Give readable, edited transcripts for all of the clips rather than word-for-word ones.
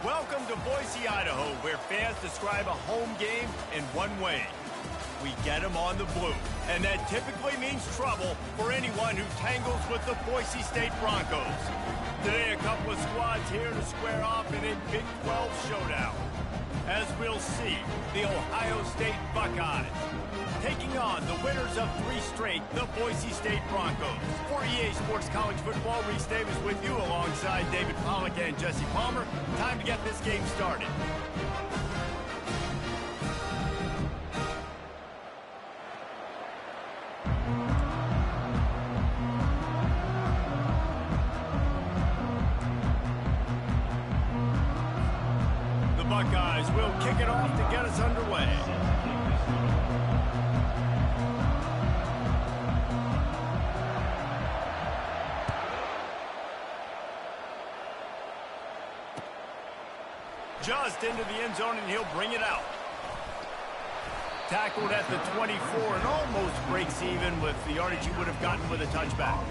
Welcome to Boise, Idaho, where fans describe a home game in one way. We get them on the blue, and that typically means trouble for anyone who tangles with the Boise State Broncos. Today, a couple of squads here to square off in a Big 12 showdown. As we'll see, the Ohio State Buckeyes taking on the winners of 3 straight, the Boise State Broncos. For EA Sports College Football, Reese Davis with you alongside David Pollack and Jesse Palmer. Time to get this game started. The Buckeyes will kick it off to get us underway. Just into the end zone, and he'll bring it out. Tackled at the 24 and almost breaks even with the yardage he would have gotten with a touchback.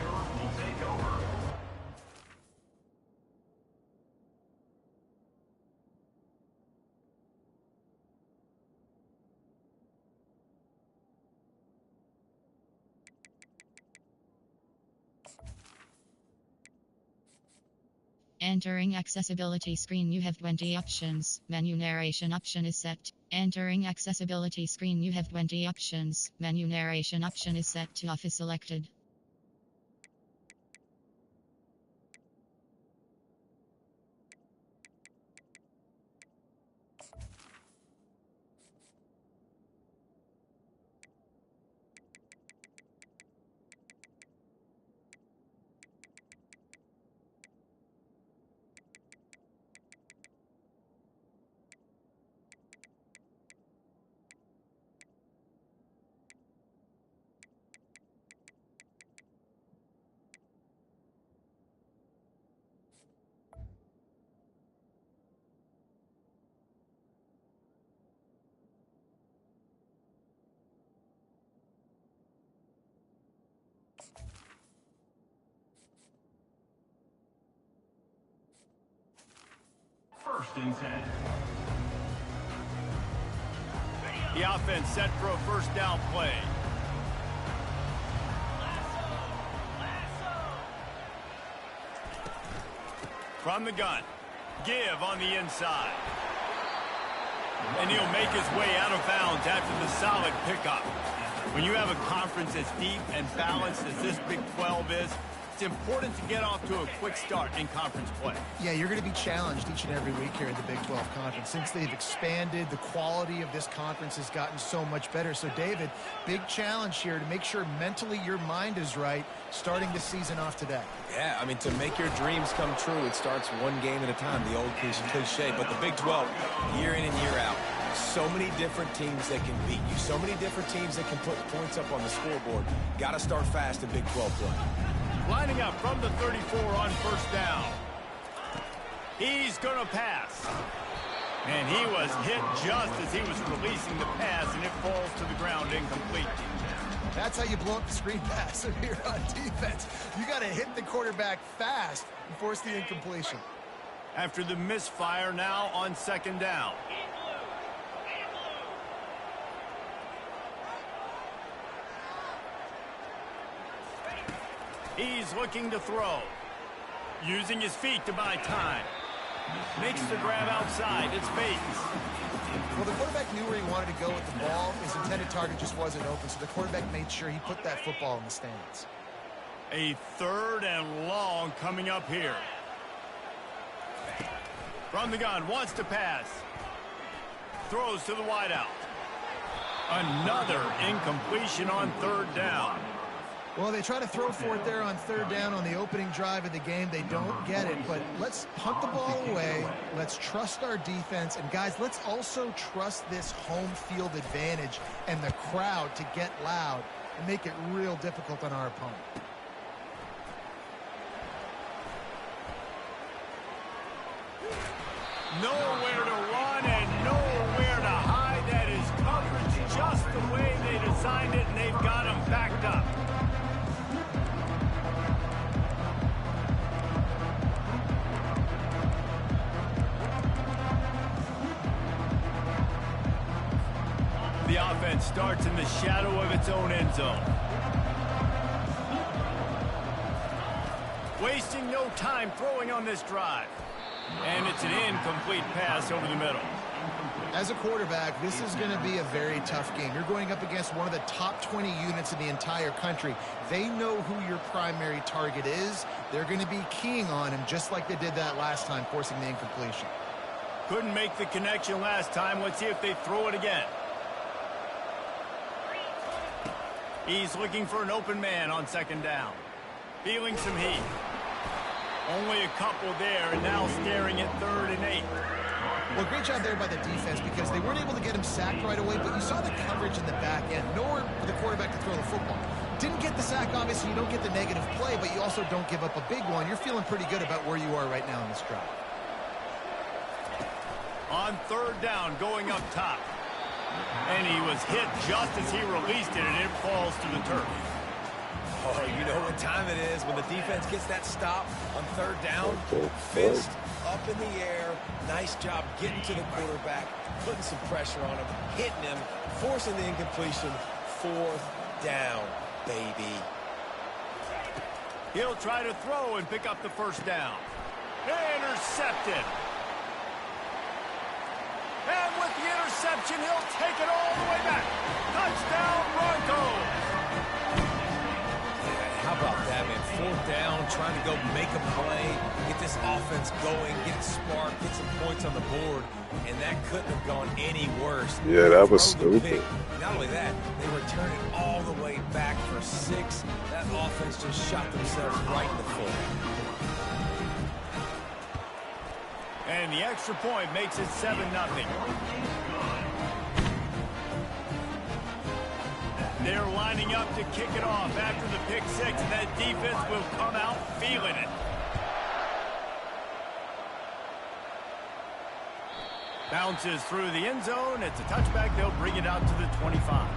Entering accessibility screen, you have 20 options. Menu narration option is set. Entering accessibility screen, you have 20 options. Menu narration option is set to off is selected. First and 10. The offense set for a first down play. From the gun. Give on the inside. And he'll make his way out of bounds after the solid pickup. When you have a conference as deep and balanced as this Big 12 is, it's important to get off to a quick start in conference play. Yeah, you're going to be challenged each and every week here in the Big 12 Conference. Since they've expanded, the quality of this conference has gotten so much better. So, David, big challenge here to make sure mentally your mind is right starting the season off today. Yeah, I mean, to make your dreams come true, it starts one game at a time, the old cliche. But the Big 12, year in and year out, so many different teams that can beat you, so many different teams that can put points up on the scoreboard. Got to start fast in Big 12 play. Lining up from the 34 on first down. He's going to pass. And he was hit just as he was releasing the pass, and it falls to the ground incomplete. That's how you blow up the screen pass if you're on defense. You got to hit the quarterback fast and force the incompletion. After the misfire, now on second down. He's looking to throw. Using his feet to buy time. Makes the grab outside. It's Bates. Well, the quarterback knew where he wanted to go with the ball. His intended target just wasn't open, so the quarterback made sure he put that football in the stands. A third and long coming up here. From the gun, wants to pass. Throws to the wideout. Another incompletion on third down. Well, they try to throw for it there on third down on the opening drive of the game. They don't get it, but let's punt the ball away. Let's trust our defense. And, guys, let's also trust this home field advantage and the crowd to get loud and make it real difficult on our opponent. Nowhere to run and nowhere to hide. That is coverage just the way they designed it, and they've got him backed up. offense starts in the shadow of its own end zone. Wasting no time throwing on this drive. And it's an incomplete pass over the middle. As a quarterback, this is going to be a very tough game. You're going up against one of the top 20 units in the entire country. They know who your primary target is. They're going to be keying on him just like they did that last time, forcing the incompletion. Couldn't make the connection last time. Let's see if they throw it again. He's looking for an open man on second down. Feeling some heat. Only a couple there, and now staring at 3rd and 8. Well, great job there by the defense because they weren't able to get him sacked right away, but you saw the coverage in the back end. Nowhere for the quarterback to throw the football. Didn't get the sack, obviously. You don't get the negative play, but you also don't give up a big one. You're feeling pretty good about where you are right now in this drive. On 3rd down, going up top. And he was hit just as he released it, and it falls to the turf. Oh, you know what time it is when the defense gets that stop on 3rd down. Fist up in the air. Nice job getting to the quarterback, putting some pressure on him, hitting him, forcing the incompletion. 4th down, baby. He'll try to throw and pick up the 1st down. Intercepted. And with the interception, he'll take it all the way back. Touchdown, Broncos. How about that, man? 4th down, trying to go make a play, get this offense going, get it sparked, get some points on the board, and that couldn't have gone any worse. Yeah, that was stupid. Not only that, they return it all the way back for 6. That offense just shot themselves right in the foot. And the extra point makes it 7-0. They're lining up to kick it off after the pick 6, and that defense will come out feeling it. Bounces through the end zone. It's a touchback. They'll bring it out to the 25.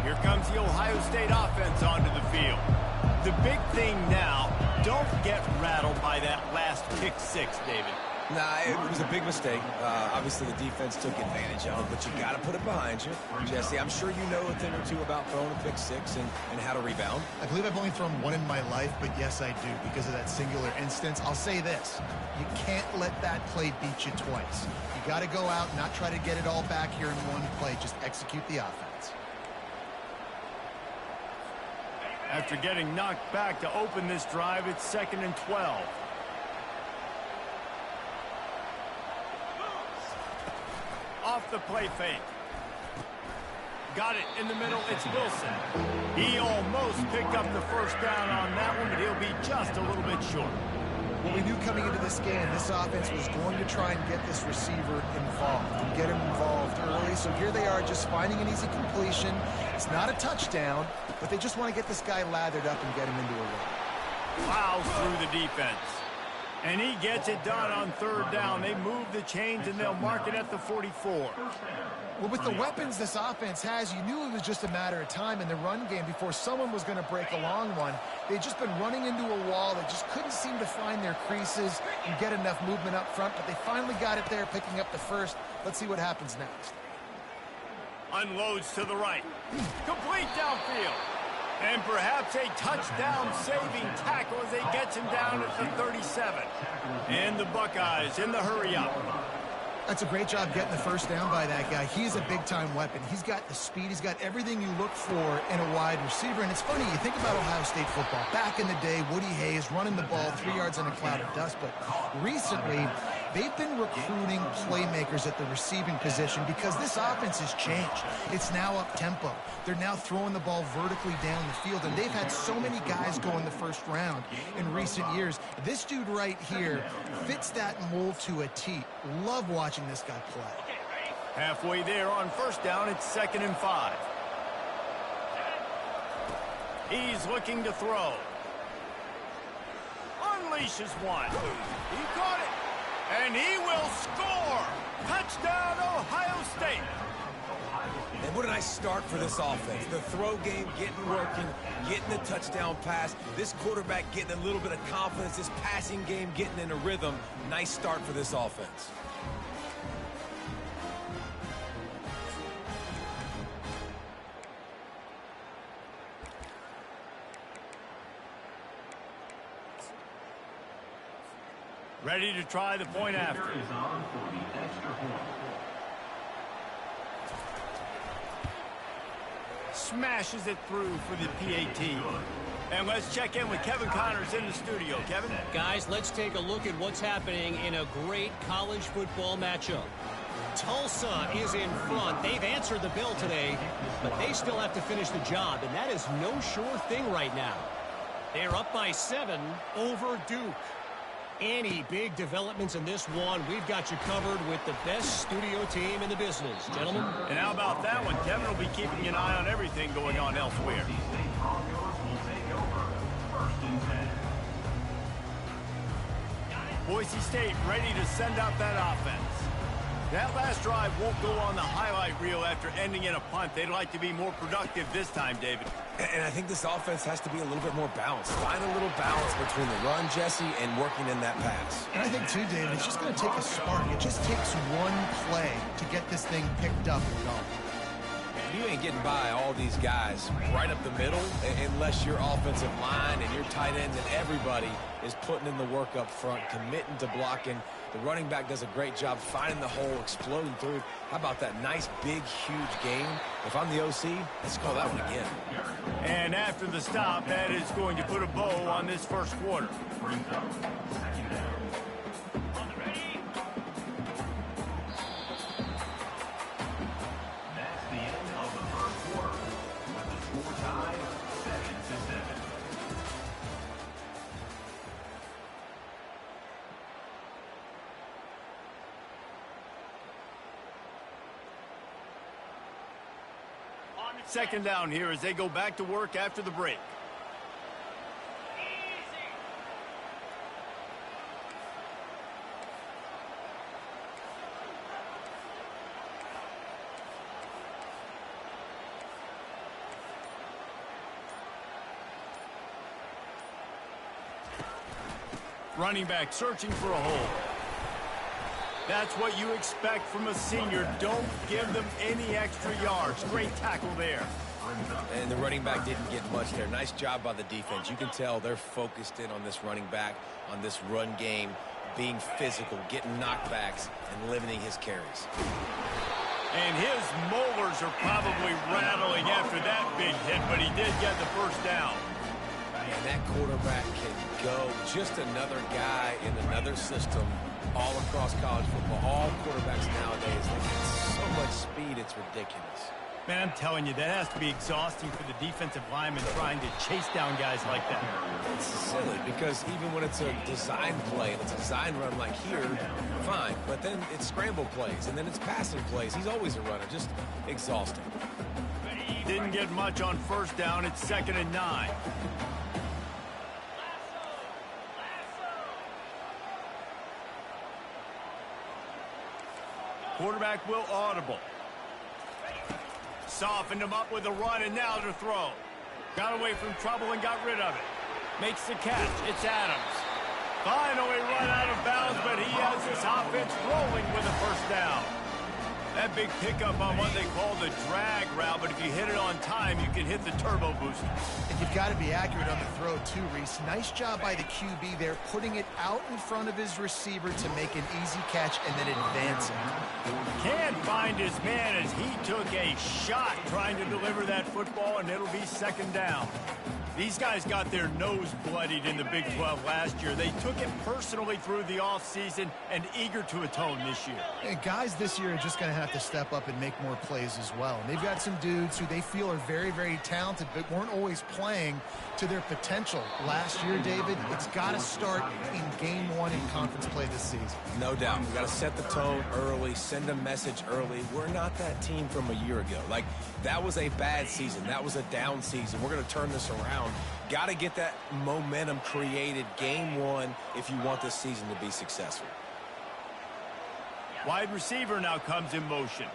Here comes the Ohio State offense onto the field. The big thing now, don't get rattled by that last pick 6, David. Nah, it was a big mistake. Obviously, the defense took advantage of it, but you got to put it behind you. Jesse, I'm sure you know a thing or two about throwing a pick 6 and how to rebound. I believe I've only thrown one in my life, but yes, I do because of that singular instance. I'll say this. You can't let that play beat you twice. You got to go out and not try to get it all back here in one play. Just execute the offense. After getting knocked back to open this drive, it's 2nd and 12. Off the play fake. Got it in the middle. It's Wilson. He almost picked up the 1st down on that one, but he'll be just a little bit short. Well, we knew coming into this game, this offense was going to try and get this receiver involved and get him involved early. So here they are just finding an easy completion. It's not a touchdown, but they just want to get this guy lathered up and get him into a run. Plows through the defense. And he gets it done on 3rd down. They move the chains, and they'll mark it at the 44. Well, with the weapons this offense has, you knew it was just a matter of time in the run game before someone was going to break a long one. They'd just been running into a wall. They just couldn't seem to find their creases and get enough movement up front, but they finally got it there, picking up the 1st. Let's see what happens next. Unloads to the right. Complete downfield. And perhaps a touchdown-saving tackle as they gets him down at the 37. And the Buckeyes in the hurry-up. That's a great job getting the 1st down by that guy. He's a big-time weapon. He's got the speed. He's got everything you look for in a wide receiver. And it's funny, you think about Ohio State football. Back in the day, Woody Hayes running the ball 3 yards in a cloud of dust. But recently, they've been recruiting playmakers at the receiving position because this offense has changed. It's now up-tempo. They're now throwing the ball vertically down the field, and they've had so many guys go in the 1st round in recent years. This dude right here fits that mold to a T. Love watching this guy play. Halfway there on 1st down, it's 2nd and 5. He's looking to throw. Unleashes one. He caught it. And he will score! Touchdown, Ohio State! And what a nice start for this offense. The throw game getting working, getting the touchdown pass. This quarterback getting a little bit of confidence. This passing game getting in a rhythm. Nice start for this offense. Ready to try the point after. Is on for the extra point. Smashes it through for the PAT. And let's check in with Kevin Connors in the studio. Kevin? Guys, let's take a look at what's happening in a great college football matchup. Tulsa is in front. They've answered the bell today, but they still have to finish the job, and that is no sure thing right now. They're up by 7 over Duke. Any big developments in this one, we've got you covered with the best studio team in the business, gentlemen. And how about that one? Kevin will be keeping an eye on everything going on elsewhere. Boise State Broncos will take over. 1st and 10. Boise State ready to send out that offense. That last drive won't go on the highlight reel after ending in a punt. They'd like to be more productive this time, David. And I think this offense has to be a little bit more balanced. Find a little balance between the run, Jesse, and working in that pass. And I think, too, David, it's just going to take a spark. It just takes one play to get this thing picked up and going. You ain't getting by all these guys right up the middle unless your offensive line and your tight end and everybody is putting in the work up front, committing to blocking. The running back does a great job finding the hole, exploding through. How about that nice, big, huge game? If I'm the OC, let's call that one again. And after the stop, that is going to put a bow on this first quarter. Brings up 2nd down. That's the end of the 1st quarter. With the score tied 7-7. Second down here as they go back to work after the break. Running back searching for a hole. That's what you expect from a senior. Don't give them any extra yards. Great tackle there. And the running back didn't get much there. Nice job by the defense. You can tell they're focused in on this running back, on this run game, being physical, getting knockbacks, and limiting his carries. And his molars are probably rattling after that big hit, but he did get the first down. And that quarterback can go. Just another guy in another system all across college football. All quarterbacks nowadays, they get so much speed, it's ridiculous. Man, I'm telling you, that has to be exhausting for the defensive lineman trying to chase down guys like that. It's silly because even when it's a design play, and it's a design run like here, fine. But then it's scramble plays, and then it's passing plays. He's always a runner, just exhausting. Didn't get much on first down. It's 2nd and 9. Quarterback will audible. Softened him up with a run, and now to throw. Got away from trouble and got rid of it. Makes the catch. It's Adams. Finally run out of bounds, but he has this offense rolling with a first down. That big pickup on what they call the drag route, but if you hit it on time, you can hit the turbo booster. And you've got to be accurate on the throw, too, Reese. Nice job by the QB there, putting it out in front of his receiver to make an easy catch and then advancing. Can't find his man as he took a shot trying to deliver that football, and it'll be 2nd down. These guys got their nose bloodied in the Big 12 last year. They took it personally through the offseason and eager to atone this year. And guys this year are just going to have to step up and make more plays as well. And they've got some dudes who they feel are very, very talented but weren't always playing to their potential. Last year, David, it's got to start in game 1 in conference play this season. No doubt. We've got to set the tone early, send a message early. We're not that team from a year ago. Like, that was a bad season. That was a down season. We're going to turn this around. Got to get that momentum created game 1 if you want this season to be successful. Wide receiver now comes in motion.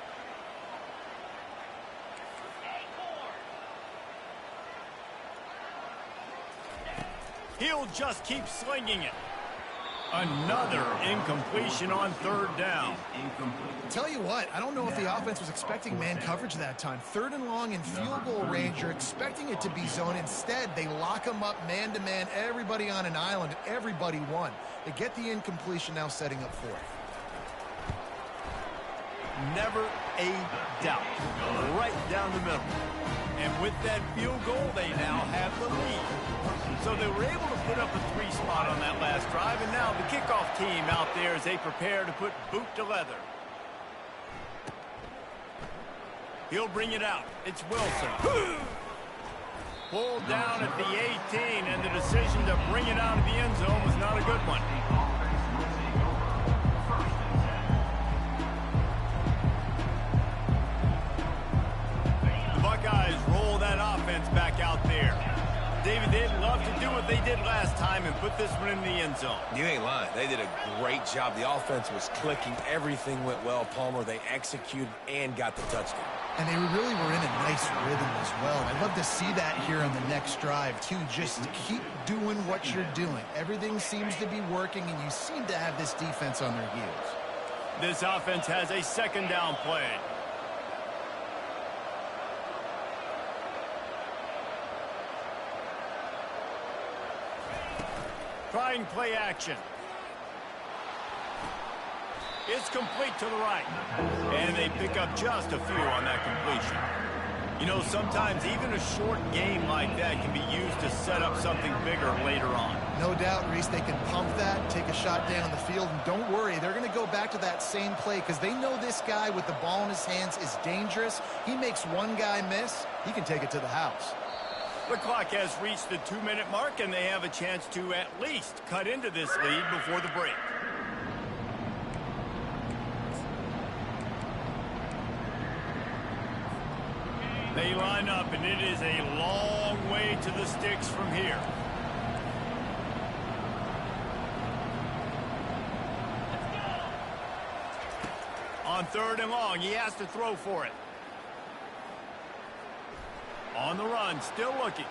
He'll just keep slinging it. Another incompletion on third down. Tell you what, I don't know if the offense was expecting man coverage that time. Third and long in field goal range, you're expecting it to be zone. Instead, they lock them up man-to-man, everybody on an island, and everybody won. They get the incompletion, now setting up fourth. Never a doubt. Right down the middle. And with that field goal, they now have the lead. So they were able to put up a 3 spot on that last drive, and now the kickoff team out there as they prepare to put boot to leather. He'll bring it out. It's Wilson. Pulled down at the 18, and the decision to bring it out of the end zone was not a good one. The Buckeyes roll that offense back out there. David, they'd love to do what they did last time and put this one in the end zone. You ain't lying. They did a great job. The offense was clicking. Everything went well, Palmer. They executed and got the touchdown. And they really were in a nice rhythm as well. I'd love to see that here on the next drive, too. Just keep doing what you're doing. Everything seems to be working, and you seem to have this defense on their heels. This offense has a second down play. Trying play action. It's complete to the right. And they pick up just a few on that completion. You know, sometimes even a short game like that can be used to set up something bigger later on. No doubt, Reese, they can pump that, take a shot down the field, and don't worry, they're going to go back to that same play because they know this guy with the ball in his hands is dangerous. He makes one guy miss, he can take it to the house. The clock has reached the 2-minute mark, and they have a chance to at least cut into this lead before the break. They line up, and it is a long way to the sticks from here. On third and long, he has to throw for it. On the run, still looking.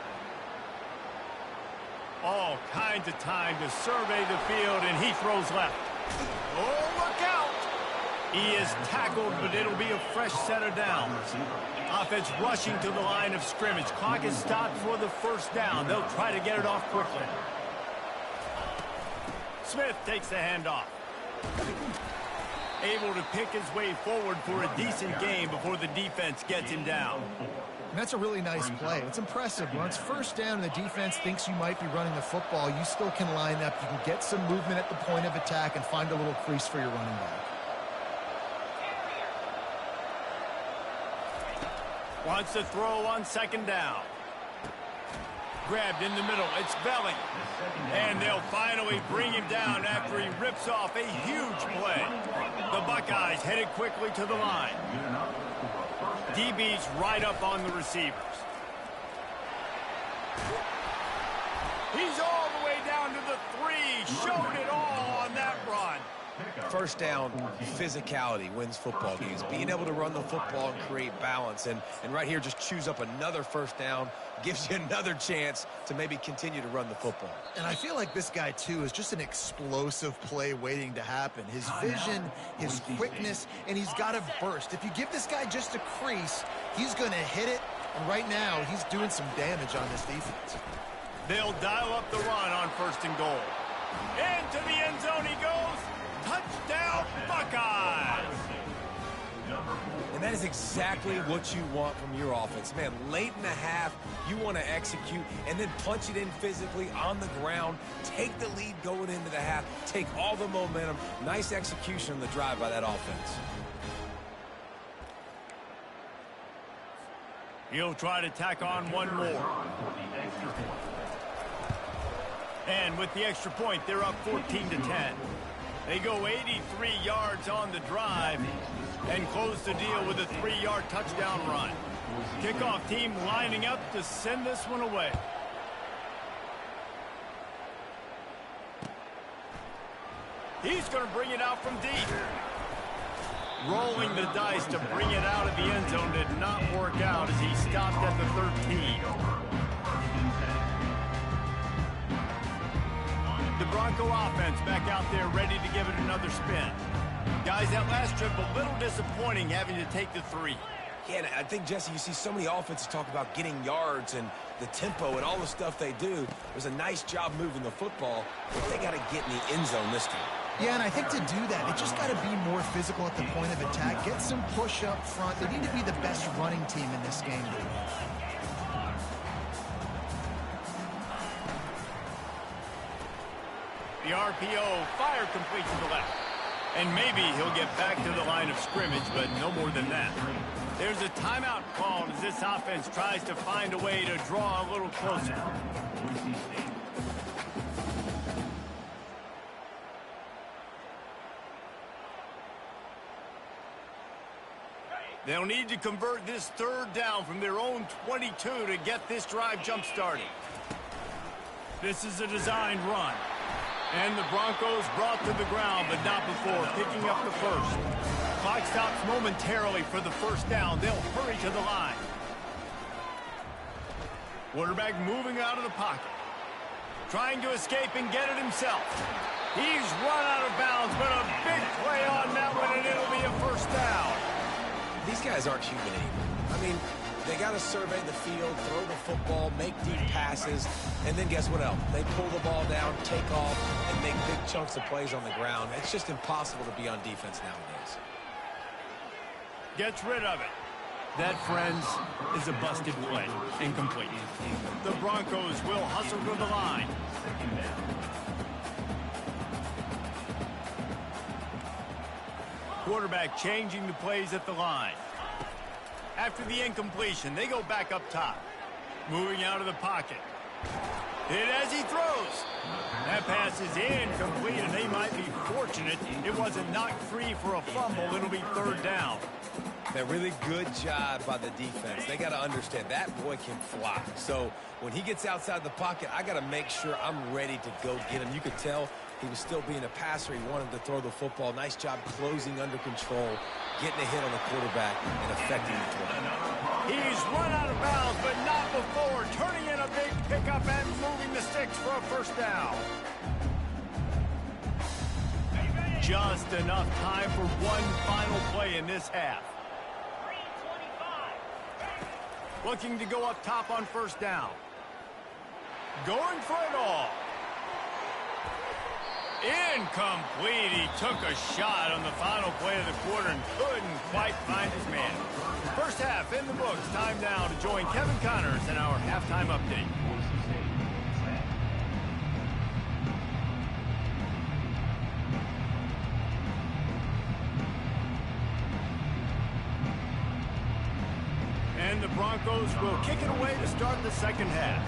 All kinds of time to survey the field, and he throws left. Oh, look out! He is tackled, but it'll be a fresh set of downs. Offense rushing to the line of scrimmage. Clock is stopped for the first down. They'll try to get it off quickly. Smith takes the handoff. Able to pick his way forward for a decent gain before the defense gets him down. And that's a really nice play. It's impressive. When it's first down and the defense thinks you might be running the football, you still can line up. You can get some movement at the point of attack and find a little crease for your running back. Wants to throw on second down. Grabbed in the middle. It's Belling. And they'll finally bring him down after he rips off a huge play. The Buckeyes headed quickly to the line. DB's right up on the receivers. He's all the way down to the 3. Showed it all on that run. First down, physicality wins football games. Being able to run the football and create balance. And right here, just choose up another first down. Gives you another chance to maybe continue to run the football. And I feel like this guy, too, is just an explosive play waiting to happen. His vision, his quickness, and he's got a burst. If you give this guy just a crease, he's going to hit it. And right now, he's doing some damage on this defense. They'll dial up the run on first and goal. Into the end zone he goes. Touchdown, Buckeyes! And that is exactly what you want from your offense. Man, late in the half, you want to execute and then punch it in physically on the ground. Take the lead going into the half. Take all the momentum. Nice execution on the drive by that offense. He'll try to tack on one more. And with the extra point, they're up 14-10. They go 83 yards on the drive and close the deal with a 3-yard touchdown run. Kickoff team lining up to send this one away. He's going to bring it out from deep. Rolling the dice to bring it out of the end zone did not work out as he stopped at the 13. The Bronco offense back out there ready to give it another spin. Guys, that last trip a little disappointing having to take the 3. Yeah, and I think, Jesse, you see so many offenses talk about getting yards and the tempo and all the stuff they do. It was a nice job moving the football, but they got to get in the end zone this time. Yeah, and I think to do that, they just got to be more physical at the point of attack. Get some push up front. They need to be the best running team in this game. The RPO, fire complete to the left. And maybe he'll get back to the line of scrimmage, but no more than that. There's a timeout called as this offense tries to find a way to draw a little closer. They'll need to convert this 3rd down from their own 22 to get this drive jump-started. This is a designed run. And the Broncos brought to the ground, but not before picking up the first. Clock stops momentarily for the 1st down. They'll hurry to the line. Quarterback moving out of the pocket. Trying to escape and get it himself. He's run out of bounds, but a big play on that one, and it'll be a 1st down. These guys aren't human anymore. I mean, they got to survey the field, throw the football, make deep passes, and then guess what else? They pull the ball down, take off, and make big chunks of plays on the ground. It's just impossible to be on defense nowadays. Gets rid of it. That, friends, is a busted play. Incomplete. The Broncos will hustle to the line. Quarterback changing the plays at the line. After the incompletion, they go back up top. Moving out of the pocket. Hit as he throws. That pass is incomplete, and they might be fortunate it wasn't knocked free for a fumble. It'll be 3rd down. A really good job by the defense. They got to understand that boy can fly. So when he gets outside the pocket, I got to make sure I'm ready to go get him. You could tell he was still being a passer. He wanted to throw the football. Nice job closing under control, getting a hit on the quarterback, and affecting the throw. He's run out of bounds, but not before. Turning in a big pickup and moving the sticks for a 1st down. Just enough time for one final play in this half. Looking to go up top on 1st down. Going for it all. Incomplete. He took a shot on the final play of the quarter and couldn't quite find his man. 1st half in the books. Time now to join Kevin Connors in our halftime update. And the Broncos will kick it away to start the 2nd half.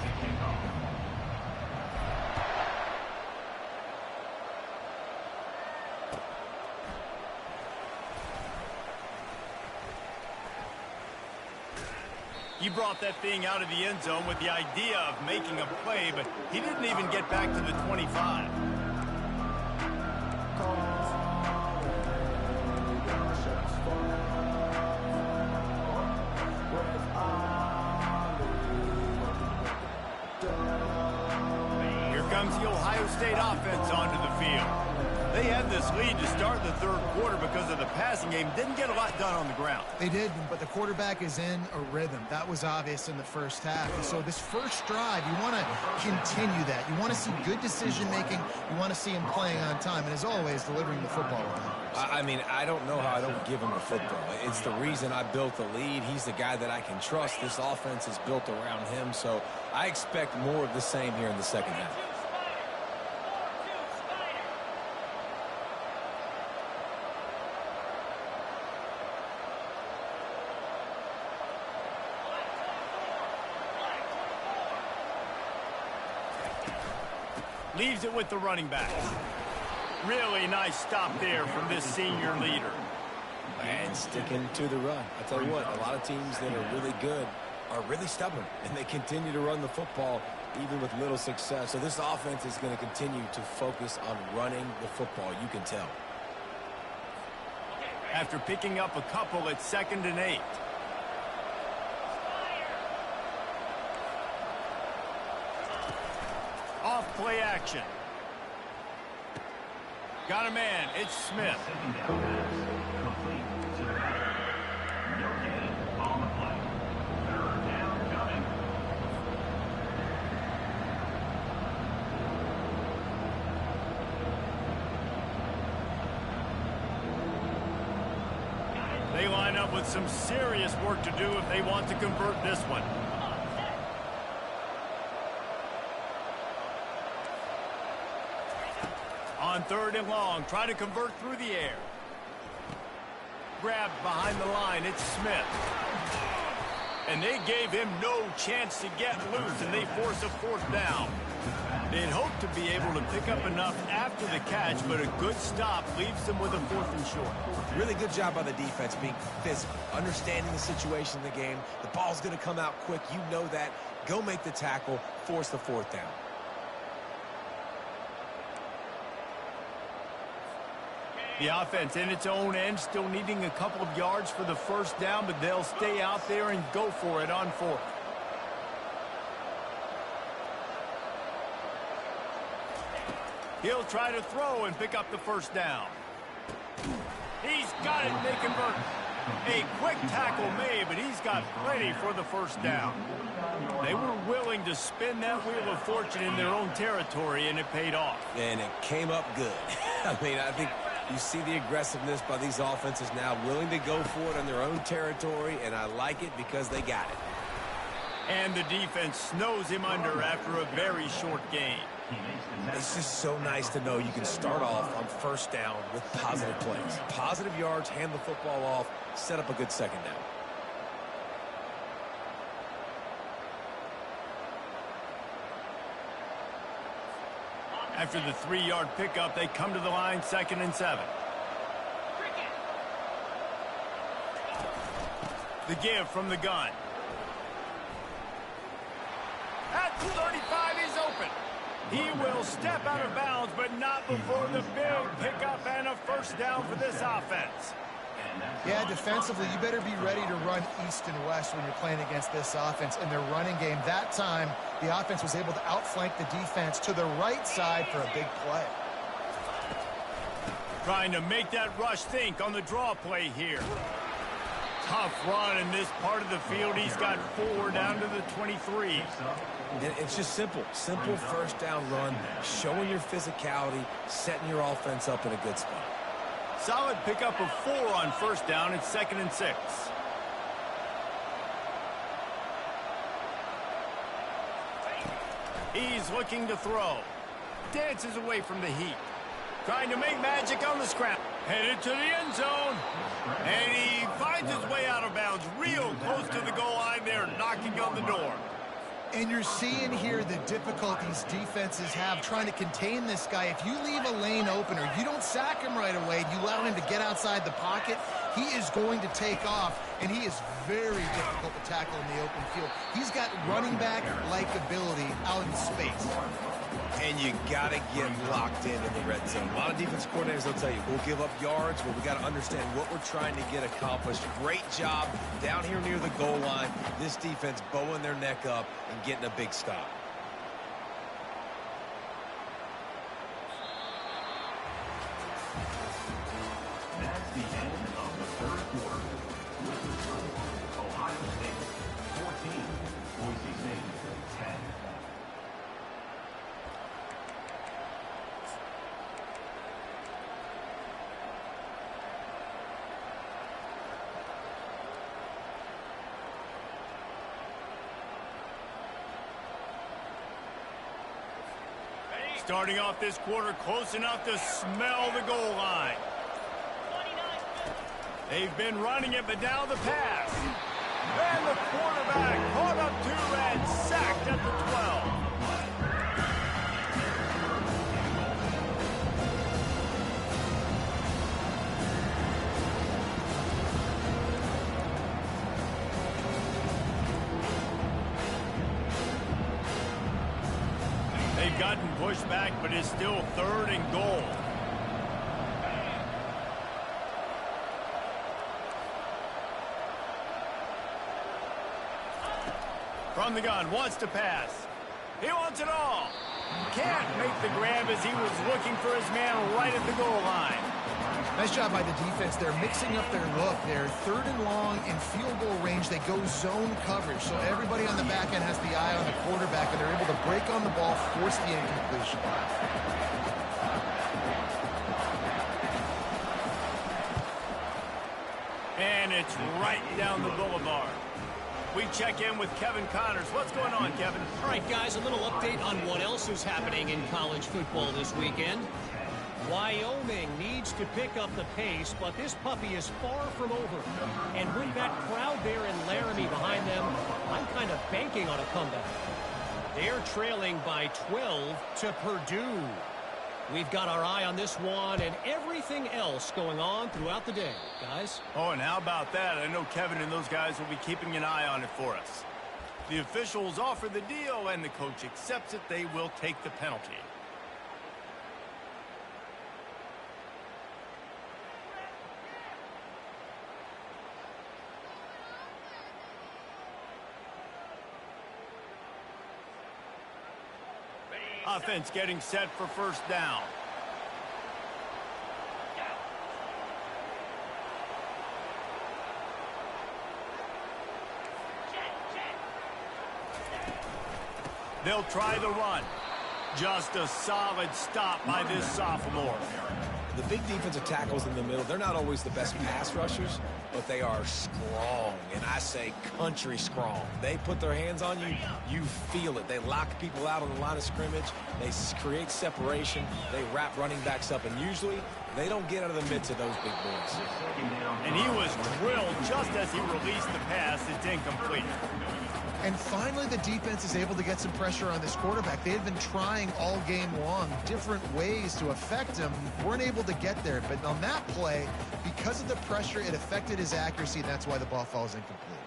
He brought that thing out of the end zone with the idea of making a play, but he didn't even get back to the 25. Here comes the Ohio State offense onto the field. They had this lead to start the 3rd quarter because of the passing game. Didn't get a lot done on the ground. They did, but the quarterback is in a rhythm. That was obvious in the 1st half. And so this 1st drive, you want to continue that. You want to see good decision-making. You want to see him playing on time. And as always, delivering the football. I mean, I don't know how I don't give him the football. It's the reason I built the lead. He's the guy that I can trust. This offense is built around him. So I expect more of the same here in the 2nd half. Leaves it with the running back. Really nice stop there from this senior leader. And sticking to the run. I tell you what, a lot of teams that are really good are really stubborn, and they continue to run the football even with little success. So this offense is going to continue to focus on running the football. You can tell. After picking up a couple at 2nd and 8. Off play action. Got a man. It's Smith. Second down pass complete to the right. No gain on the play. Third down coming. They line up with some serious work to do if they want to convert this one. On third and long, try to convert through the air. Grabbed behind the line, it's Smith. And they gave him no chance to get loose, and they force a fourth down. They'd hoped to be able to pick up enough after the catch, but a good stop leaves them with a 4th and short. Really good job by the defense being physical, understanding the situation in the game. The ball's going to come out quick. You know that. Go make the tackle, force the 4th down. The offense in its own end, still needing a couple of yards for the first down, but they'll stay out there and go for it on 4th. He'll try to throw and pick up the first down. He's got it, and they convert. A quick tackle made, but he's got plenty for the first down. They were willing to spin that wheel of fortune in their own territory, and it paid off. And it came up good. I mean, I think you see the aggressiveness by these offenses now, willing to go for it on their own territory, and I like it because they got it. And the defense snows him under after a very short game. It's just so nice to know you can start off on first down with positive plays. Positive yards, hand the football off, set up a good second down. After the 3-yard pickup, they come to the line 2nd and 7. The give from the gun. At 35, he's open. He will step out of bounds, but not before the big pickup and a first down for this offense. Yeah, defensively, you better be ready to run east and west when you're playing against this offense in their running game. That time, the offense was able to outflank the defense to the right side for a big play. Trying to make that rush think on the draw play here. Tough run in this part of the field. He's got 4 down to the 23. And it's just simple first down run, showing your physicality, setting your offense up in a good spot. Solid pickup of 4 on first down. It's 2nd and 6. He's looking to throw. Dances away from the heat. Trying to make magic on the scramble. Headed to the end zone. And he finds his way out of bounds real close to the goal line there, knocking on the door. And you're seeing here the difficulties defenses have trying to contain this guy. If you leave a lane open or you don't sack him right away, you allow him to get outside the pocket, he is going to take off, and he is very difficult to tackle in the open field. He's got running back-like ability out in space. And you got to get locked in the red zone. A lot of defense coordinators will tell you, we'll give up yards, but we got to understand what we're trying to get accomplished. Great job down here near the goal line. This defense bowing their neck up and getting a big stop. That's the end of the third quarter. With the score, Ohio State 14, Boise State 10. Starting off this quarter close enough to smell the goal line. They've been running it, but now the pass. And the quarterback caught up to and sacked at the 12. They've gotten pushed back, but it's still 3rd and goal. From the gun, wants to pass. He wants it all. can't make the grab as he was looking for his man right at the goal line. Nice job by the defense. They're mixing up their look. They're third and long in field goal range. They go zone coverage. So everybody on the back end has the eye on the quarterback, and they're able to break on the ball, force the incompletion. And it's right down the boulevard. We check in with Kevin Connors. What's going on, Kevin? All right, guys, a little update on what else is happening in college football this weekend. Wyoming needs to pick up the pace, but this puppy is far from over. And with that crowd there in Laramie behind them, I'm kind of banking on a comeback. They're trailing by 12 to Purdue. We've got our eye on this one and everything else going on throughout the day, guys. Oh, and how about that? I know Kevin and those guys will be keeping an eye on it for us. The officials offer the deal, and the coach accepts it. They will take the penalty. Offense getting set for first down. They'll try the run. Just a solid stop by this sophomore. The big defensive tackles in the middle, they're not always the best pass rushers, but they are strong, and I say country strong. They put their hands on you, you feel it. They lock people out on the line of scrimmage. They create separation. They wrap running backs up, and usually they don't get out of the midst of those big boys. And he was drilled just as he released the pass. It's incomplete. And finally, the defense is able to get some pressure on this quarterback. They had been trying all game long different ways to affect him. Weren't able to get there. But on that play, because of the pressure, it affected his accuracy, and that's why the ball falls incomplete.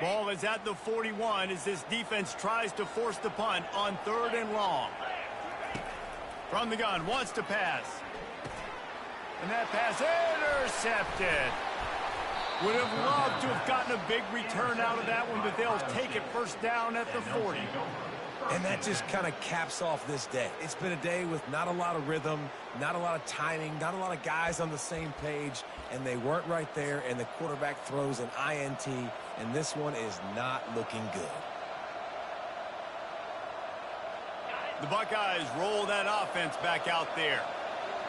Ball is at the 41 as this defense tries to force the punt on 3rd and long. From the gun, wants to pass. And that pass intercepted. Would have loved to have gotten a big return out of that one, but they'll take it first down at the 40. And that just kind of caps off this day. It's been a day with not a lot of rhythm, not a lot of timing, not a lot of guys on the same page, and they weren't right there, and the quarterback throws an INT, and this one is not looking good. The Buckeyes roll that offense back out there.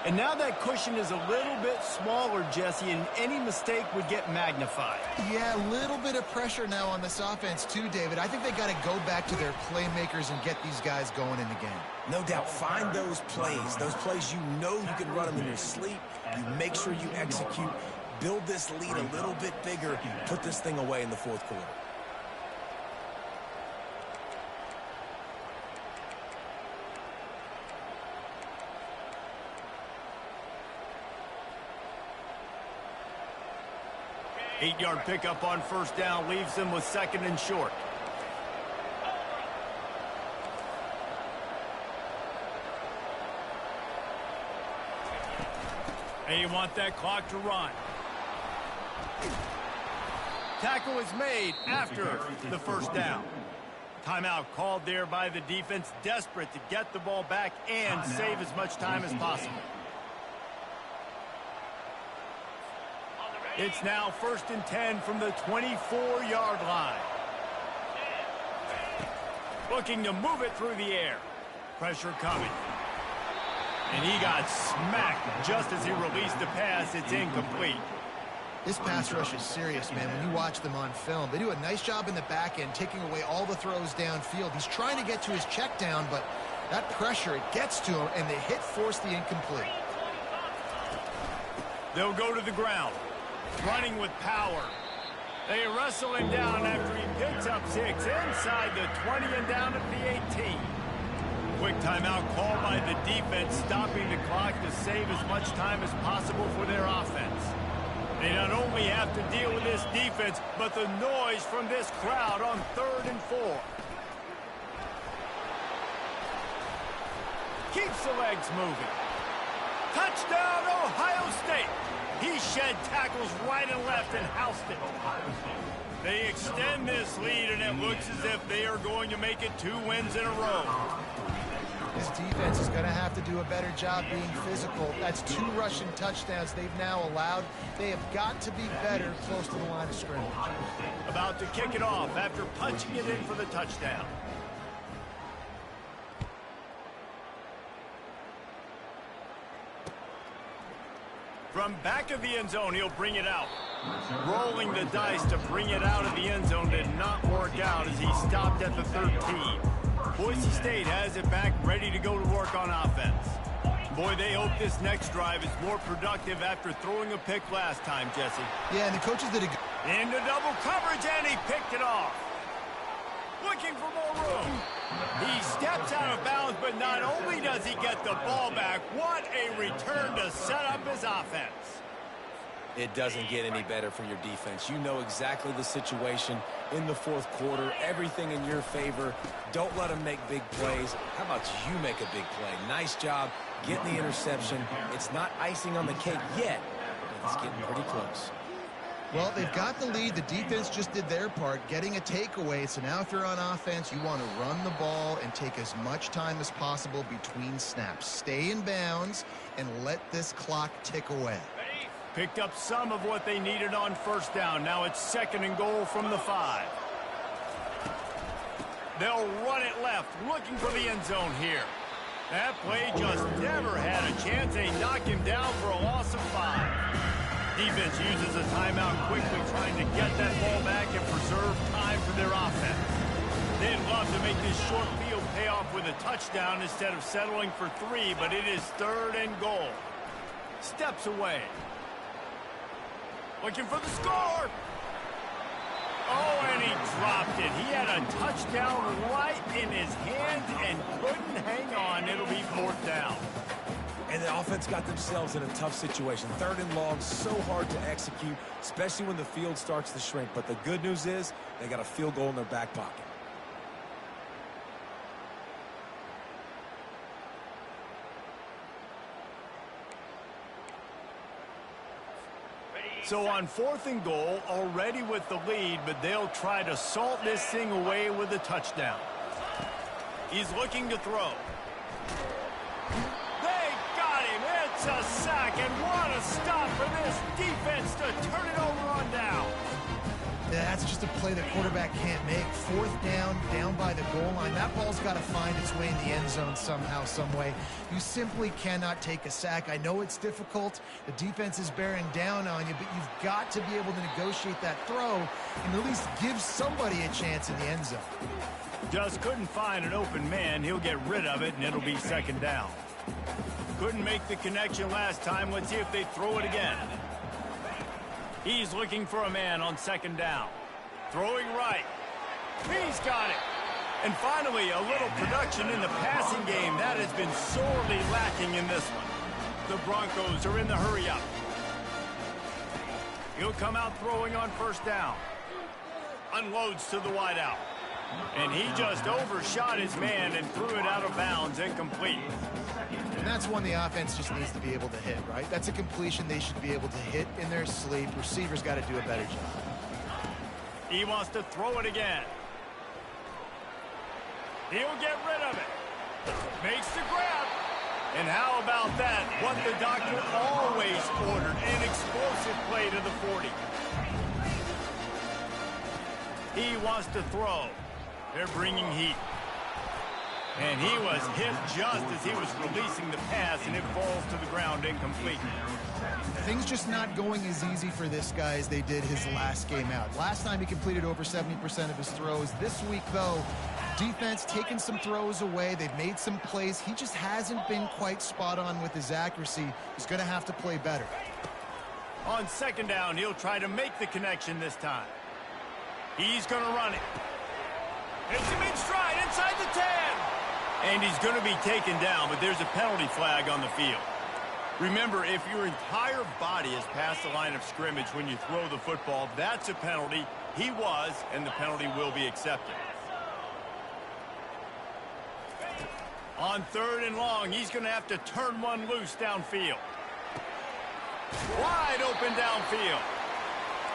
And now that cushion is a little bit smaller, Jesse, and any mistake would get magnified. Yeah, a little bit of pressure now on this offense too, David. I think they got to go back to their playmakers and get these guys going in the game. No doubt, find those plays you know you can run them in your sleep. You make sure you execute, build this lead a little bit bigger, put this thing away in the 4th quarter. Eight-yard pickup on first down leaves them with 2nd and short. And you want that clock to run. Tackle is made after the first down. Timeout called there by the defense, desperate to get the ball back and save as much time as possible. It's now 1st and 10 from the 24-yard line. Looking to move it through the air. Pressure coming. And he got smacked just as he released the pass. It's incomplete. This pass rush is serious, man. When you watch them on film, they do a nice job in the back end, taking away all the throws downfield. He's trying to get to his check down, but that pressure, it gets to him, and the hit forced the incomplete. They'll go to the ground. Running with power. They wrestle him down after he picks up 6 inside the 20 and down at the 18. Quick timeout called by the defense, stopping the clock to save as much time as possible for their offense. They not only have to deal with this defense, but the noise from this crowd on 3rd and 4. Keeps the legs moving. Touchdown, Ohio State. He shed tackles right and left and housed it. They extend this lead, and it looks as if they are going to make it 2 wins in a row. This defense is going to have to do a better job being physical. That's 2 rushing touchdowns they've now allowed. They have got to be better close to the line of scrimmage. About to kick it off after punching it in for the touchdown. From back of the end zone, he'll bring it out. Rolling the dice to bring it out of the end zone did not work out as he stopped at the 13. Boise State has it back, ready to go to work on offense. Boy, they hope this next drive is more productive after throwing a pick last time, Jesse. Yeah, and the coaches did a good... Into double coverage, and he picked it off. Looking for more room. He steps out of bounds, but not only does he get the ball back, what a return to set up his offense. It doesn't get any better for your defense. You know exactly the situation in the fourth quarter. Everything in your favor. Don't let them make big plays. How about you make a big play? Nice job getting the interception. It's not icing on the cake yet, but it's getting pretty close. Well, they've got the lead. The defense just did their part, getting a takeaway. So now if you're on offense, you want to run the ball and take as much time as possible between snaps. Stay in bounds and let this clock tick away. Picked up some of what they needed on first down. Now it's 2nd and goal from the 5. They'll run it left, looking for the end zone here. That play just never had a chance. They knock him down for a loss of 5. Defense uses a timeout quickly, trying to get that ball back and preserve time for their offense. They'd love to make this short field pay off with a touchdown instead of settling for 3, but it is 3rd and goal. Steps away. Looking for the score. Oh, and he dropped it. He had a touchdown right in his hand and couldn't hang on. It'll be 4th down. And the offense got themselves in a tough situation. 3rd and long, so hard to execute, especially when the field starts to shrink. But the good news is they got a field goal in their back pocket. So on 4th and goal, already with the lead, but they'll try to salt this thing away with a touchdown. He's looking to throw. It's a sack, and what a stop for this defense to turn it over on down. Yeah, that's just a play the quarterback can't make. 4th down, down by the goal line. That ball's got to find its way in the end zone somehow, some way. You simply cannot take a sack. I know it's difficult. The defense is bearing down on you, but you've got to be able to negotiate that throw and at least give somebody a chance in the end zone. Just couldn't find an open man. He'll get rid of it, and it'll be 2nd down. Couldn't make the connection last time. Let's see if they throw it again. He's looking for a man on 2nd down. Throwing right. He's got it. And finally, a little production in the passing game. That has been sorely lacking in this one. The Broncos are in the hurry-up. He'll come out throwing on 1st down. Unloads to the wideout. And he just overshot his man and threw it out of bounds, incomplete. And that's one the offense just needs to be able to hit, right? That's a completion they should be able to hit in their sleep. Receivers got to do a better job. He wants to throw it again. He'll get rid of it. Makes the grab. And how about that? What the doctor always ordered, an explosive play to the 40. He wants to throw. They're bringing heat. And he was hit just as he was releasing the pass, and it falls to the ground incomplete. Things just not going as easy for this guy as they did his last game out. Last time he completed over 70% of his throws. This week, though, defense taking some throws away. They've made some plays. He just hasn't been quite spot on with his accuracy. He's going to have to play better. On 2nd down, he'll try to make the connection this time. He's going to run it. It's him in stride inside the 10. And he's going to be taken down, but there's a penalty flag on the field. Remember, if your entire body is past the line of scrimmage when you throw the football, that's a penalty. He was, and the penalty will be accepted. On 3rd and long, he's going to have to turn one loose downfield. Wide open downfield.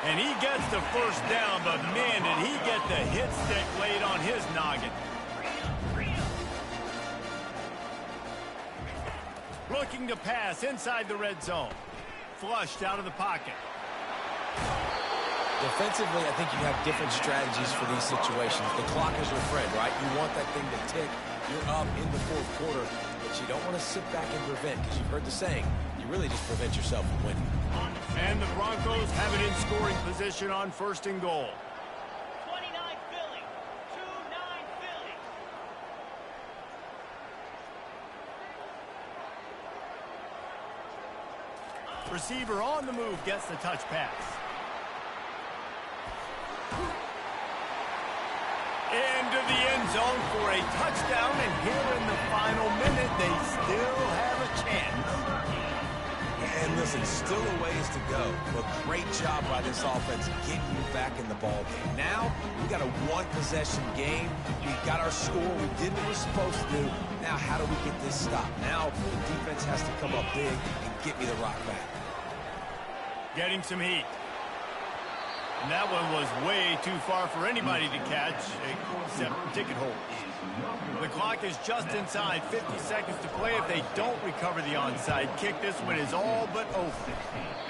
And he gets the first down, but man, did he get the hit stick laid on his noggin. Looking to pass inside the red zone. Flushed out of the pocket. Defensively, I think you have different strategies for these situations. The clock is your friend, right? You want that thing to tick. You're up in the fourth quarter, but you don't want to sit back and prevent, because you've heard the saying, you really just prevent yourself from winning. And the Broncos have it in scoring position on 1st and goal. 29 Philly. 2-9 Philly. Receiver on the move gets the touch pass. Into the end zone for a touchdown, and here in the final minute, they still have a chance. And listen, still a ways to go, but great job by this offense getting you back in the ball game. Now, we got a one-possession game. We got our score. We did what we're supposed to do. Now, how do we get this stopped? Now, the defense has to come up big and get me the rock back. Getting some heat. And that one was way too far for anybody to catch, except ticket holders. The clock is just inside 50 seconds to play. If they don't recover the onside kick, this one is all but over.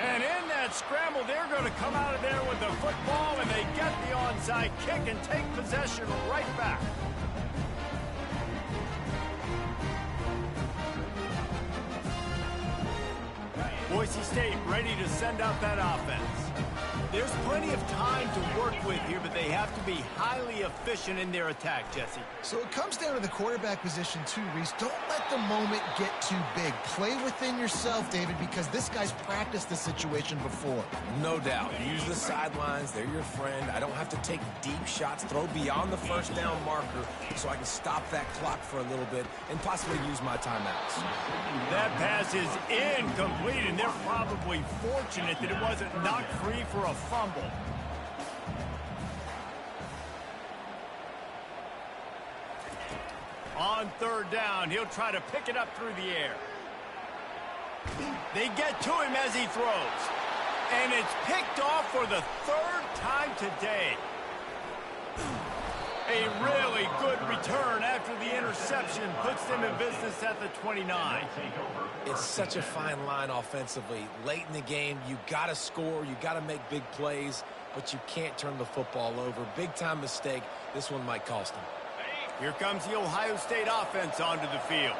And in that scramble, they're going to come out of there with the football, and they get the onside kick and take possession right back. Boise State ready to send out that offense. There's plenty of time to work with here, but they have to be highly efficient in their attack, Jesse. So it comes down to the quarterback position too, Reese. Don't let the moment get too big. Play within yourself, David, because this guy's practiced the situation before. No doubt. Use the sidelines. They're your friend. I don't have to take deep shots, throw beyond the first down marker so I can stop that clock for a little bit and possibly use my timeouts. That pass is incomplete, and they're probably fortunate that it wasn't knocked free for a fumble. On 3rd down, he'll try to pick it up through the air. They get to him as he throws. And it's picked off for the 3rd time today. A really good return after the interception puts them in business at the 29. It's such a fine line offensively. Late in the game, you got to score, you got to make big plays, but you can't turn the football over. Big-time mistake. This one might cost them. Here comes the Ohio State offense onto the field.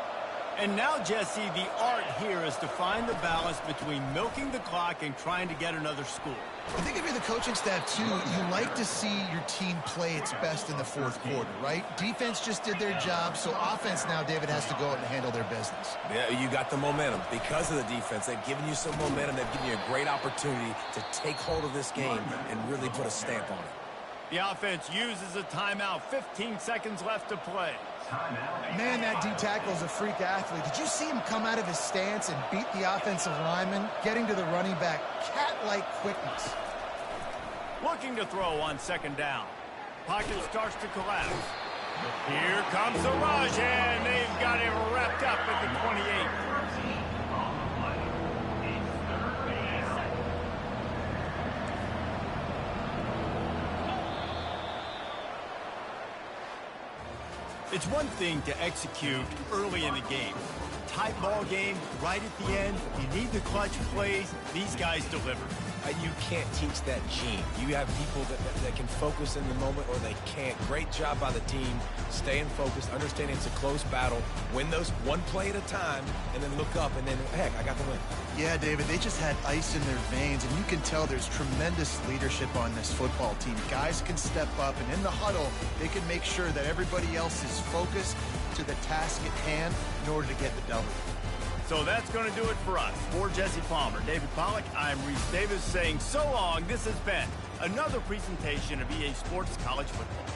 And now, Jesse, the art here is to find the balance between milking the clock and trying to get another score. I think if you're the coaching staff, too, you like to see your team play its best in the 4th quarter, right? Defense just did their job, so offense now, David, has to go out and handle their business. Yeah, you got the momentum. Because of the defense, they've given you some momentum. They've given you a great opportunity to take hold of this game and really put a stamp on it. The offense uses a timeout. 15 seconds left to play. Man, that D-tackle is a freak athlete. Did you see him come out of his stance and beat the offensive lineman, getting to the running back? Cat-like quickness. Looking to throw on 2nd down. Pocket starts to collapse. Here comes the rush, and they've got him wrapped up at the 28. It's one thing to execute early in the game. Tight ball game, right at the end. You need the clutch plays. These guys deliver. You can't teach that gene. You have people that can focus in the moment, or they can't. Great job by the team, staying focused, understanding it's a close battle, win those one play at a time, and then look up, and then, heck, I got the win. Yeah, David, they just had ice in their veins, and you can tell there's tremendous leadership on this football team. Guys can step up, and in the huddle, they can make sure that everybody else is focused to the task at hand in order to get the W. So that's going to do it for us. For Jesse Palmer, David Pollack, I'm Reese Davis saying so long. This has been another presentation of EA Sports College Football.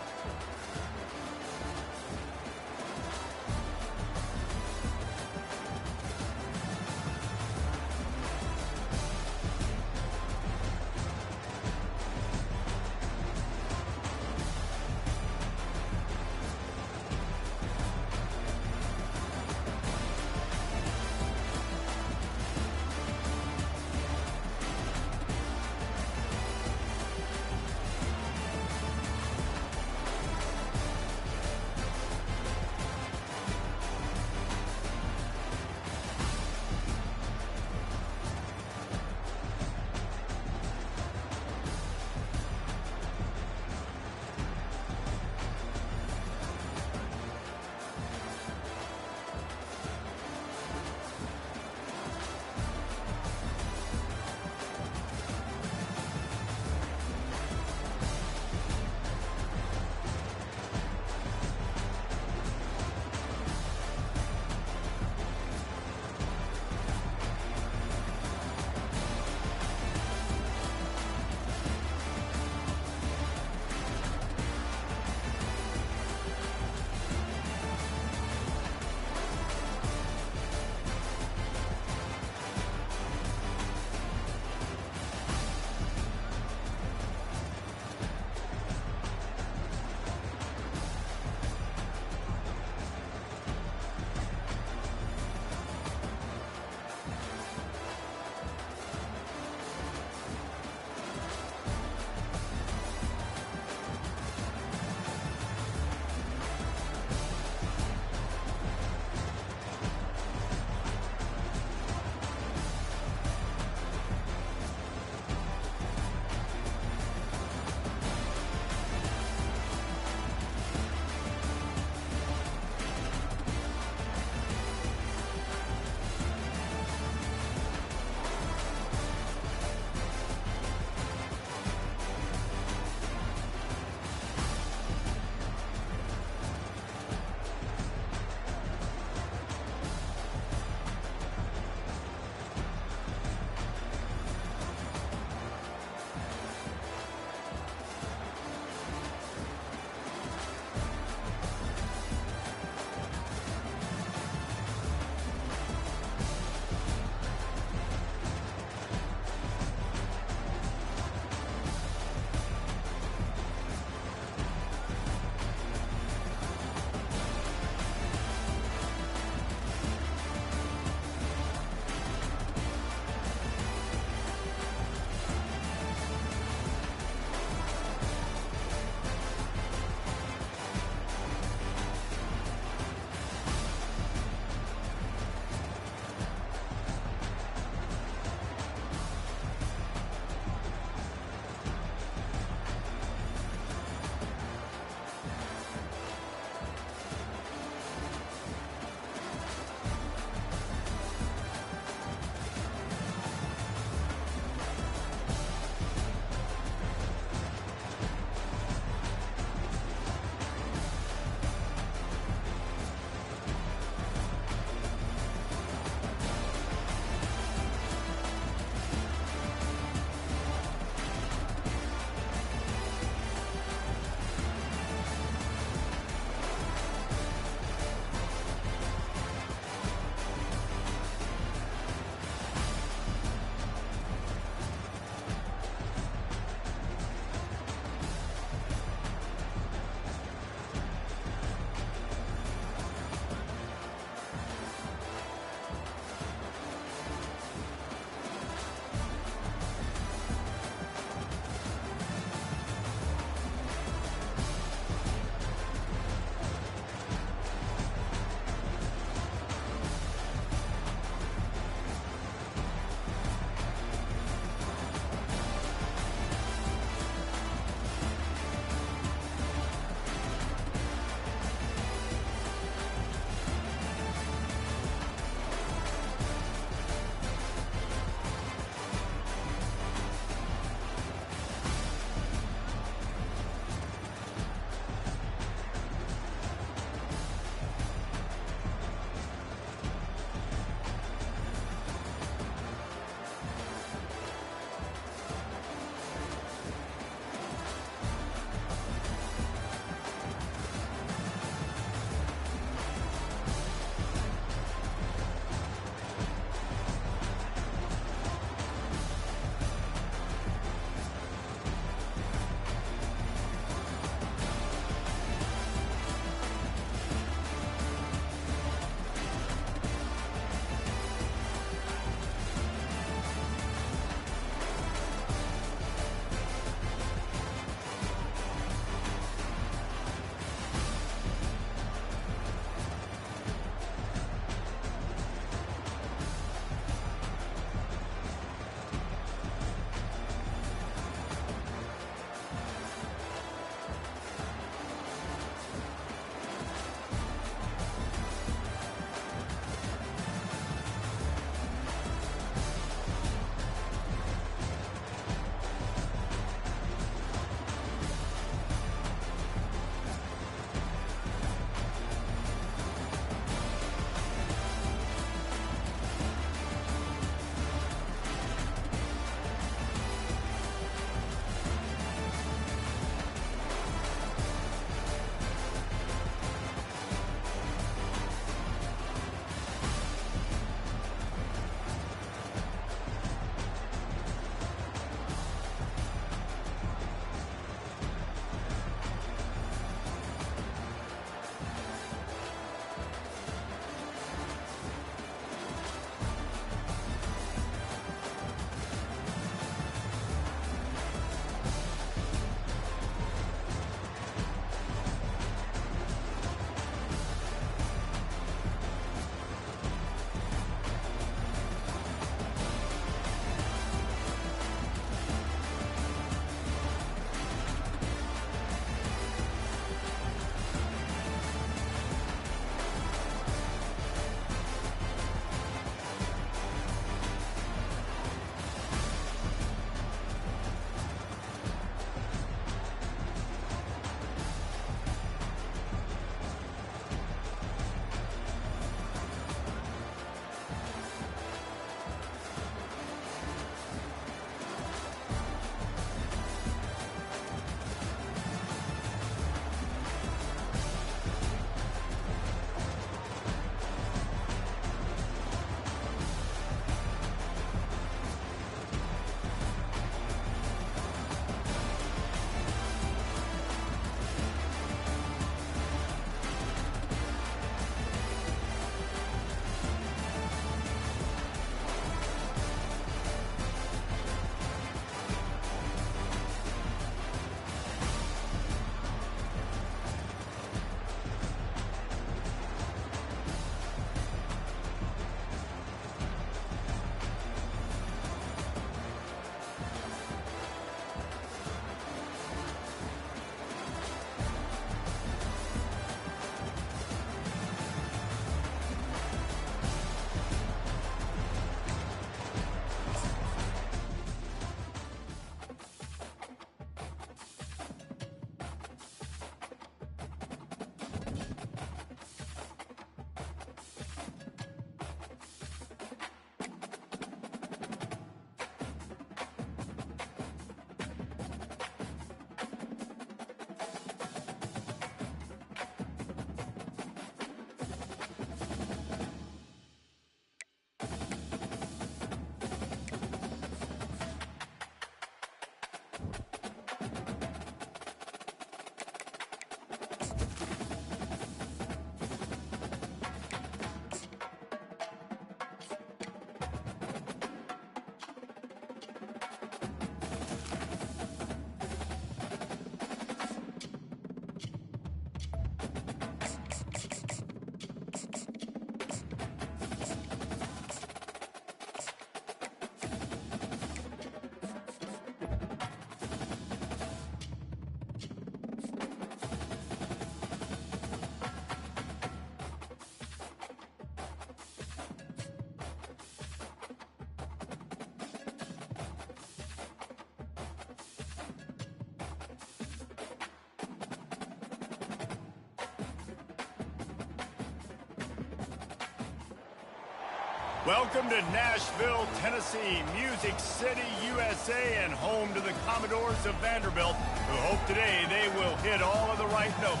Welcome to Nashville, Tennessee, Music City, USA, and home to the Commodores of Vanderbilt, who hope today they will hit all of the right notes.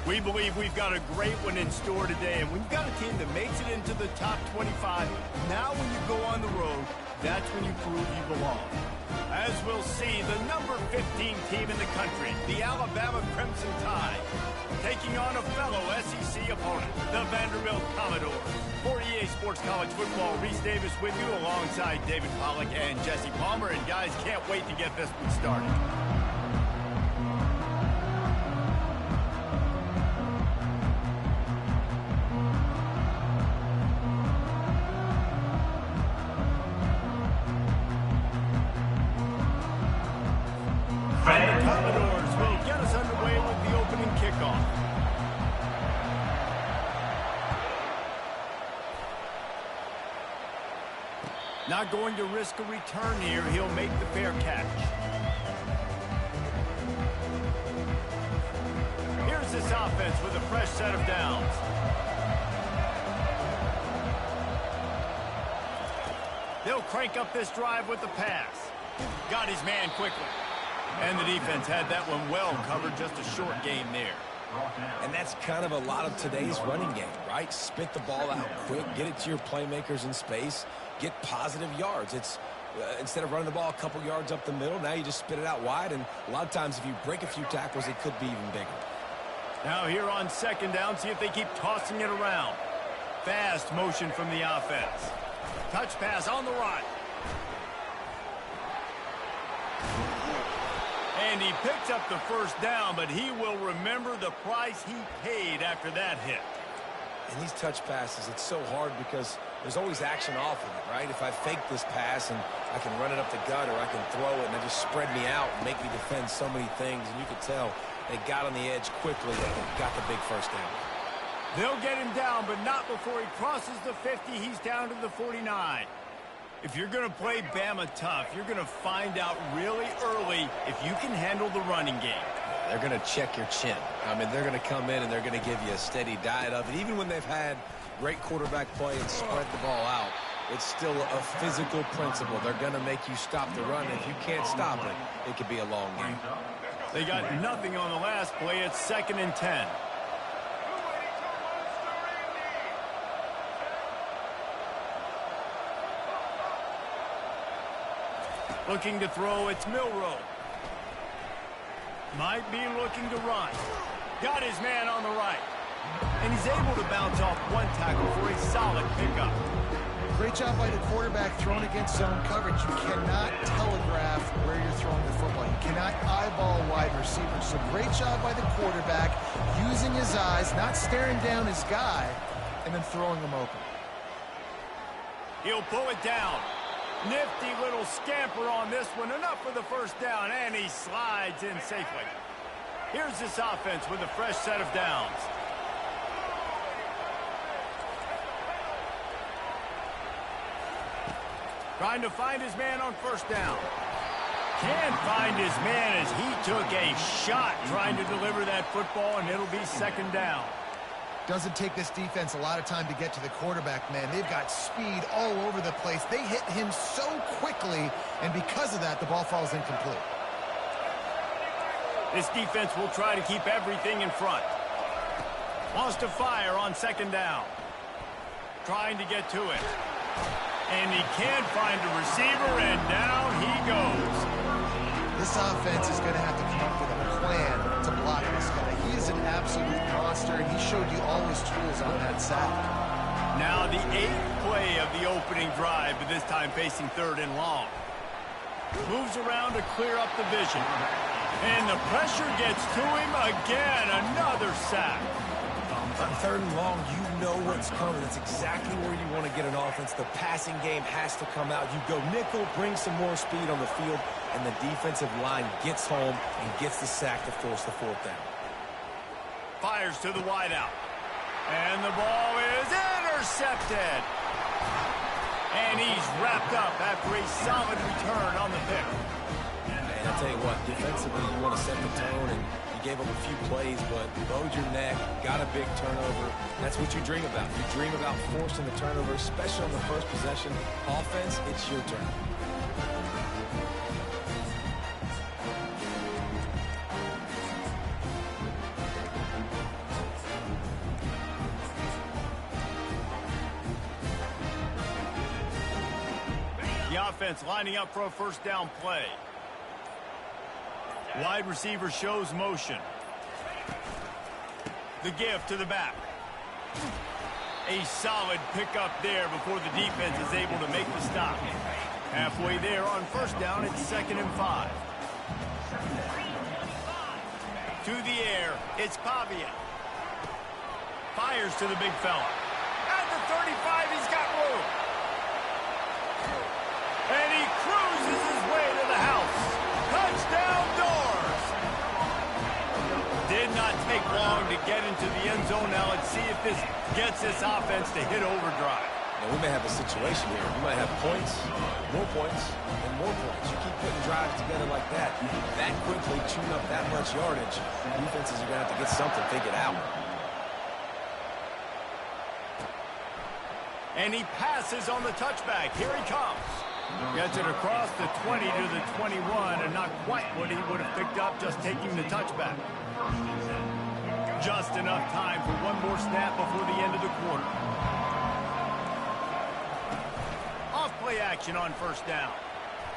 We believe we've got a great one in store today, and we've got a team that makes it into the top 25. Now when you go on the road, that's when you prove you belong. As we'll see, the number 15 team in the country, the Alabama Crimson Tide, taking on a fellow SEC opponent, the Vanderbilt Commodores. For EA Sports College Football, Reese Davis with you alongside David Pollack and Jesse Palmer. And guys, can't wait to get this one started. And the Commodores will get us underway with the opening kickoff. Not going to risk a return here. He'll make the fair catch. Here's this offense with a fresh set of downs. They'll crank up this drive with the pass. Got his man quickly. And the defense had that one well covered. Just a short gain there. And that's kind of a lot of today's running game, right? Spit the ball out quick, get it to your playmakers in space, get positive yards. It's instead of running the ball a couple yards up the middle, now you just spit it out wide, and a lot of times if you break a few tackles, it could be even bigger. Now here on second down, see if they keep tossing it around. Fast motion from the offense. Touch pass on the right. And he picks up the first down, but he will remember the price he paid after that hit. And these touch passes, it's so hard because there's always action off of it, right? If I fake this pass and I can run it up the gut, or I can throw it and it just spread me out and make me defend so many things. And you could tell they got on the edge quickly and got the big first down. They'll get him down, but not before he crosses the 50. He's down to the 49. If you're going to play Bama tough, you're going to find out really early if you can handle the running game. They're going to check your chin. I mean, they're going to come in and they're going to give you a steady diet of it. Even when they've had great quarterback play and spread the ball out, it's still a physical principle. They're going to make you stop the run. If you can't stop it, it could be a long game. They got nothing on the last play. It's 2nd and 10. Looking to throw, it's Milroe. Might be looking to run. Got his man on the right. And he's able to bounce off one tackle for a solid pickup. Great job by the quarterback throwing against zone coverage. You cannot telegraph where you're throwing the football. You cannot eyeball wide receivers. So great job by the quarterback using his eyes, not staring down his guy, and then throwing him open. He'll pull it down. Nifty little scamper on this one. Enough for the first down, and he slides in safely. Here's this offense with a fresh set of downs. Trying to find his man on first down. Can't find his man as he took a shot trying to deliver that football, and it'll be 2nd down. Doesn't take this defense a lot of time to get to the quarterback, man. They've got speed all over the place. They hit him so quickly, and because of that, the ball falls incomplete. This defense will try to keep everything in front. Wants to fire on 2nd down. Trying to get to it. And he can't find a receiver, and down he goes. This offense is going to have to come up with a plan to block this guy. He is an absolute monster, and he showed you all his tools on that sack. Now the 8th play of the opening drive, but this time facing 3rd and long. Moves around to clear up the vision. And the pressure gets to him again. Another sack. On 3rd and long, you know what's coming. That's exactly where you want to get an offense. The passing game has to come out. You go nickel, bring some more speed on the field, and the defensive line gets home and gets the sack to force the 4th down. Fires to the wideout. And the ball is intercepted. And he's wrapped up after a solid return on the pick. And I'll tell you what, defensively, you want to set the tone, and you gave up a few plays, but bowed your neck, got a big turnover. That's what you dream about. You dream about forcing the turnover, especially on the first possession. Offense, it's your turn. The offense lining up for a first down play. Wide receiver shows motion. The give to the back. A solid pickup there before the defense is able to make the stop. Halfway there on first down, it's 2nd and 5. To the air, it's Pavia. Fires to the big fella. At the 35, he's got room. And he cruises his way to the house. Touchdown Doors! Did not take long to get into the end zone. Now let's see if this gets this offense to hit overdrive. Now, we may have a situation here. You might have points, and more points. You keep putting drives together like that. That quickly, chewing up that much yardage. Defenses are going to have to get something figured out. And he passes on the touchback. Here he comes. Gets it across the 20 to the 21, and not quite what he would have picked up just taking the touchback. Just enough time for one more snap before the end of the quarter. Off play action on first down.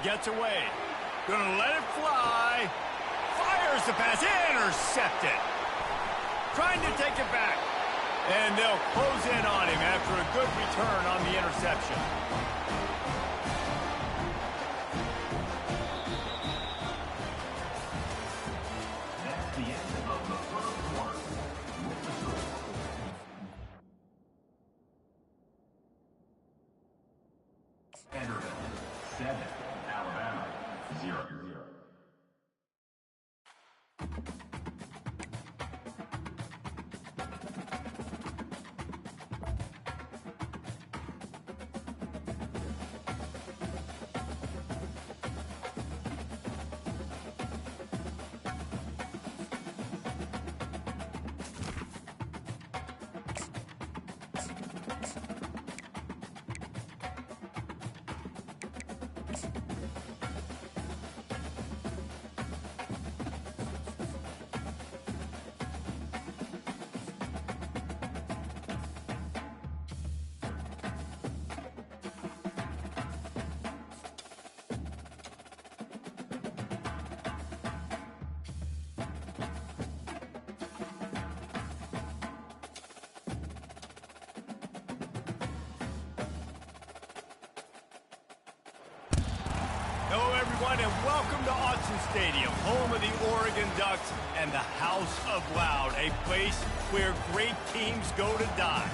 Gets away. Gonna let it fly. Fires the pass. Intercepted. Trying to take it back. And they'll close in on him after a good return on the interception. That's the end of the first quarter. With the score. Vanderbilt 7, Alabama 0. Hello, everyone, and welcome to Autzen Stadium, home of the Oregon Ducks and the House of Loud, a place where great teams go to die.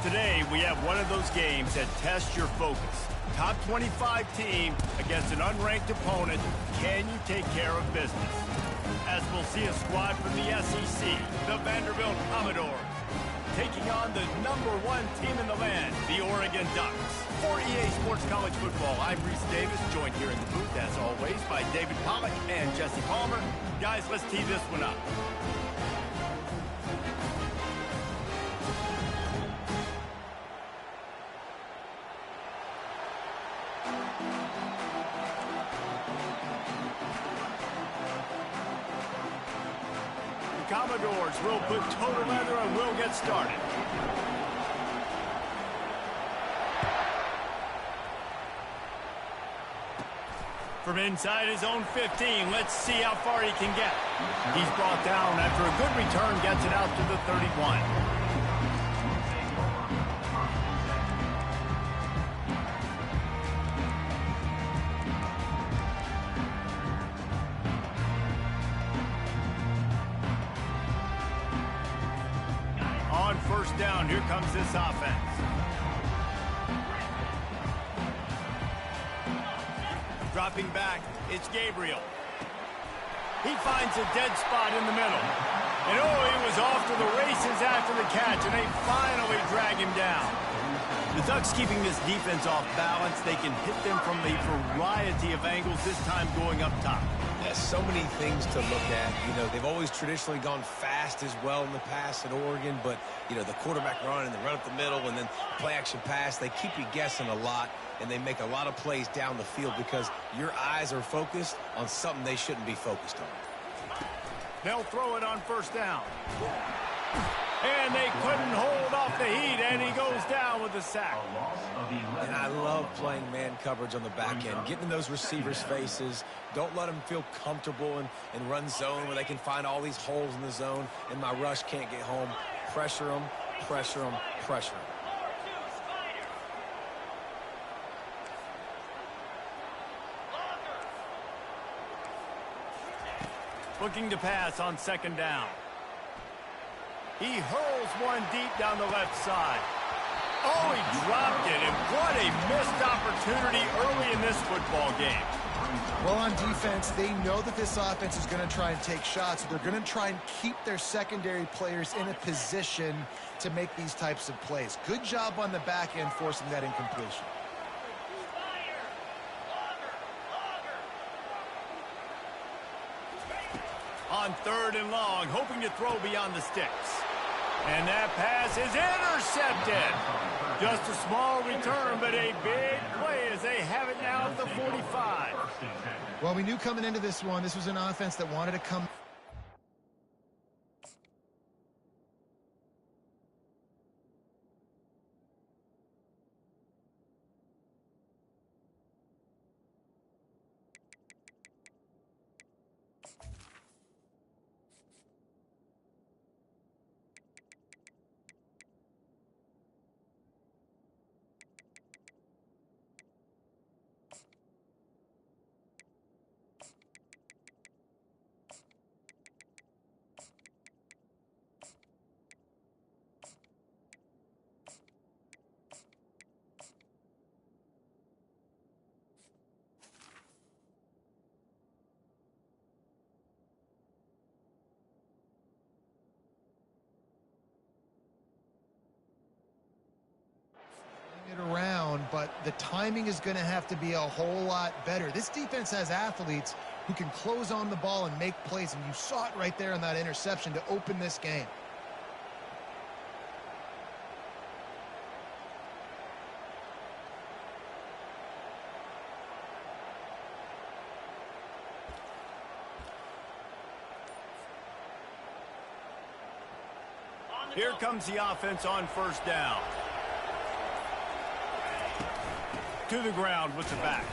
Today, we have one of those games that tests your focus. Top 25 team against an unranked opponent. Can you take care of business? As we'll see a squad from the SEC, the Vanderbilt Commodores, taking on the #1 team in the land, the Oregon Ducks. For EA Sports College Football, I'm Reese Davis, joined here in the booth, as always, by David Pollack and Jesse Palmer. Guys, let's tee this one up. The Commodores will put total leather and we'll get started. From inside his own 15, let's see how far he can get. He's brought down after a good return, gets it out to the 31. On first down, here comes this offense. Dropping back, it's Gabriel. He finds a dead spot in the middle. And oh, he was off to the races after the catch, and they finally drag him down. The Ducks keeping this defense off balance. They can hit them from a variety of angles, this time going up top. Yeah, so many things to look at. You know, they've always traditionally gone fast as well in the past at Oregon, but, you know, the quarterback run and the run up the middle and then play action pass, they keep you guessing a lot, and they make a lot of plays down the field because your eyes are focused on something they shouldn't be focused on. They'll throw it on first down. And they couldn't hold off the heat, and he goes down with the sack. And I love playing man coverage on the back end, getting in those receivers' faces. Don't let them feel comfortable and run zone where they can find all these holes in the zone, and my rush can't get home. Pressure them, pressure them, pressure them. Looking to pass on second down. He hurls one deep down the left side. Oh, he dropped it, and what a missed opportunity early in this football game. Well, on defense, they know that this offense is going to try and take shots. So they're going to try and keep their secondary players in a position to make these types of plays. Good job on the back end forcing that incompletion. On third and long, hoping to throw beyond the sticks. And that pass is intercepted. Just a small return, but a big play as they have it now at the 45. Well, we knew coming into this one, this was an offense that wanted to come. Around, but the timing is going to have to be a whole lot better. This defense has athletes who can close on the ball and make plays, and you saw it right there in that interception to open this game. Here comes the offense on first down. To the ground with the back.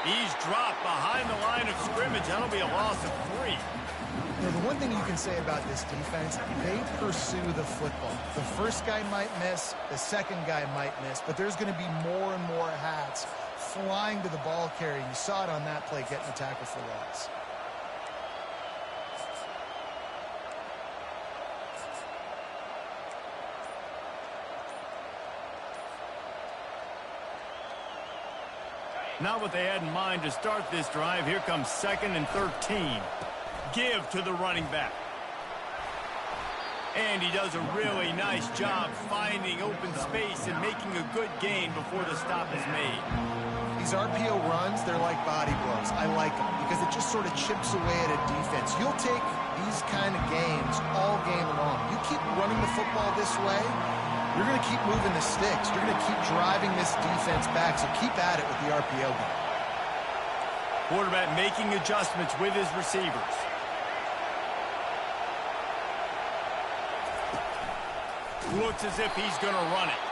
He's dropped behind the line of scrimmage. That'll be a loss of 3. You know, the one thing you can say about this defense, they pursue the football. The first guy might miss, the second guy might miss, but there's going to be more and more hats flying to the ball carrier. You saw it on that play, getting the tackle for loss. Not what they had in mind to start this drive. Here comes 2nd and 13. Give to the running back. And he does a really nice job finding open space and making a good gain before the stop is made. These RPO runs, they're like body blows. I like them because it just sort of chips away at a defense. You'll take these kind of games all game long. You keep running the football this way, you're going to keep moving the sticks. You're going to keep driving this defense back, so keep at it with the RPO game. Quarterback making adjustments with his receivers. Looks as if he's going to run it.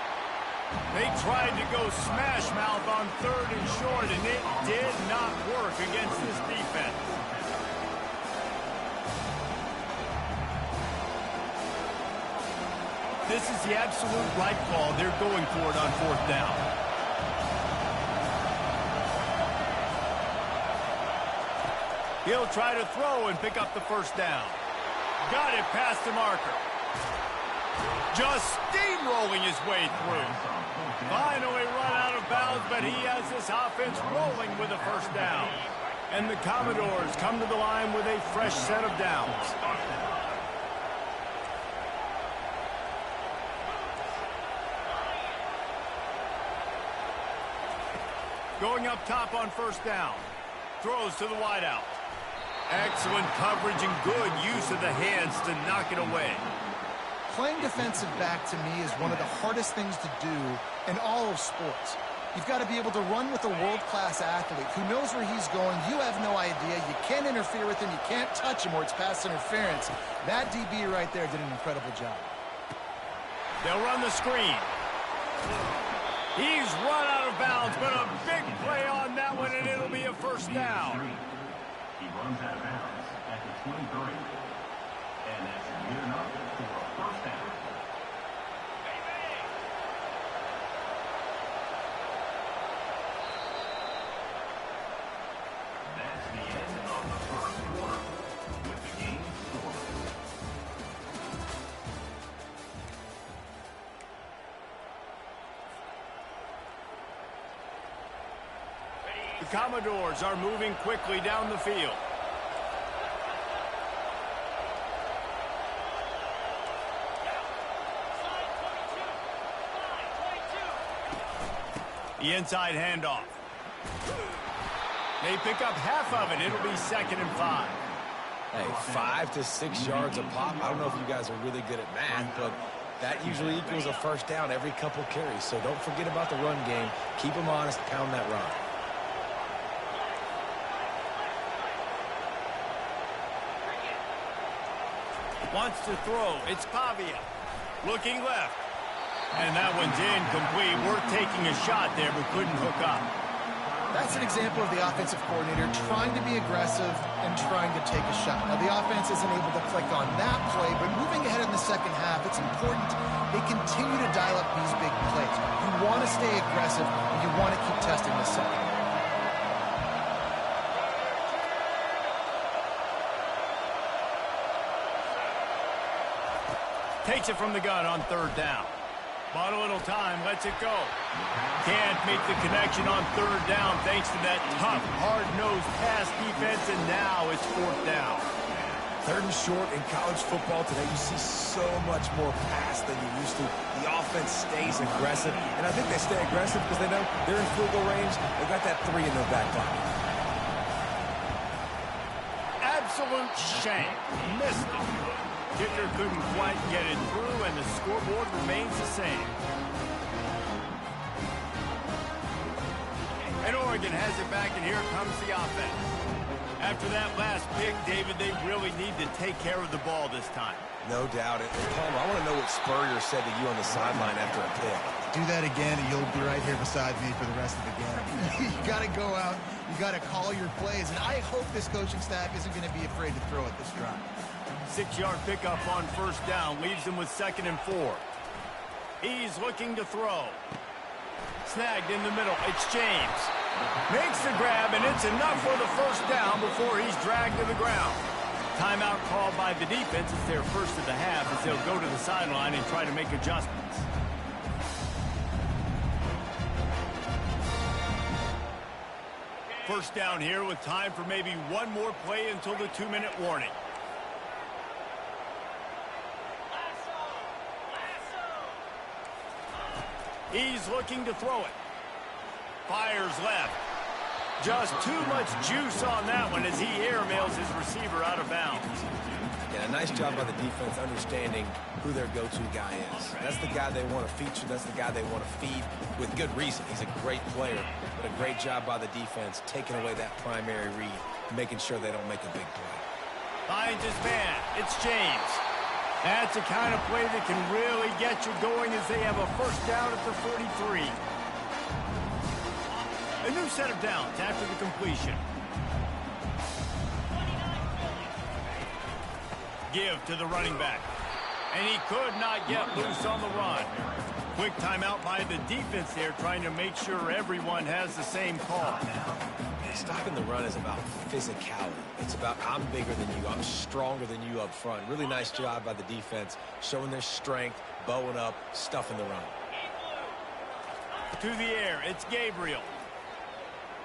They tried to go smash mouth on 3rd and short, and it did not work against this defense. This is the absolute right call. They're going for it on 4th down. He'll try to throw and pick up the first down. Got it past the marker. Just steamrolling his way through. Finally run out of bounds, but he has this offense rolling with a first down. And the Commodores come to the line with a fresh set of downs. Going up top on first down. Throws to the wideout. Excellent coverage and good use of the hands to knock it away. Playing defensive back, to me, is one of the hardest things to do in all of sports. You've got to be able to run with a world-class athlete who knows where he's going. You have no idea. You can't interfere with him. You can't touch him or it's pass interference. That DB right there did an incredible job. They'll run the screen. He's run out of bounds, but a big play on that one, and it'll be a first down. He runs out of bounds at the 23. And that's good enough for a first down. That's the end of the first quarter with the game scored. The Commodores are moving quickly down the field. The inside handoff. They pick up half of it. It'll be 2nd and 5. Hey, 5 to 6 yards a pop. I don't know if you guys are really good at math, but that usually equals a first down every couple carries. So don't forget about the run game. Keep them honest, pound that rock. Wants to throw. It's Pavia. Looking left. And that one's incomplete. Worth taking a shot there, but couldn't hook up. That's an example of the offensive coordinator trying to be aggressive and trying to take a shot. Now, the offense isn't able to click on that play, but moving ahead in the second half, it's important they continue to dial up these big plays. You want to stay aggressive, and you want to keep testing the second. Takes it from the gun on 3rd down. Bought a little time, lets it go. Can't make the connection on 3rd down thanks to that tough, hard-nosed pass defense, and now it's 4th down. 3rd and short in college football today, you see so much more pass than you used to. The offense stays aggressive, and I think they stay aggressive because they know they're in field goal range. They got that 3 in their back pocket. Absolute shank. Missed it. Kicker couldn't quite get it through, and the scoreboard remains the same. And Oregon has it back, and here comes the offense. After that last pick, David, they really need to take care of the ball this time. No doubt. And Palmer, I want to know what Spurrier said to you on the sideline after a pick. Do that again, and you'll be right here beside me for the rest of the game. You got to go out. You got to call your plays, and I hope this coaching staff isn't going to be afraid to throw it this drive. 6-yard pickup on 1st down leaves him with 2nd and 4. He's looking to throw. Snagged in the middle. It's James. Makes the grab, and it's enough for the 1st down before he's dragged to the ground. Timeout called by the defense. It's their first of the half as they'll go to the sideline and try to make adjustments. First down here with time for maybe one more play until the 2-minute warning. He's looking to throw it. Fires left. Just too much juice on that one as he airmails his receiver out of bounds. Yeah, a nice job by the defense understanding who their go-to guy is. That's the guy they want to feature. That's the guy they want to feed with good reason. He's a great player, but a great job by the defense taking away that primary read, making sure they don't make a big play. Finds his man. It's James. That's the kind of play that can really get you going as they have a 1st down at the 43. A new set of downs after the completion. Give to the running back. And he could not get loose on the run. Quick timeout by the defense there, trying to make sure everyone has the same call. Stopping the run is about physicality. It's about I'm bigger than you. I'm stronger than you up front. Really nice job by the defense, showing their strength, bowing up, stuffing the run. To the air, it's Gabriel.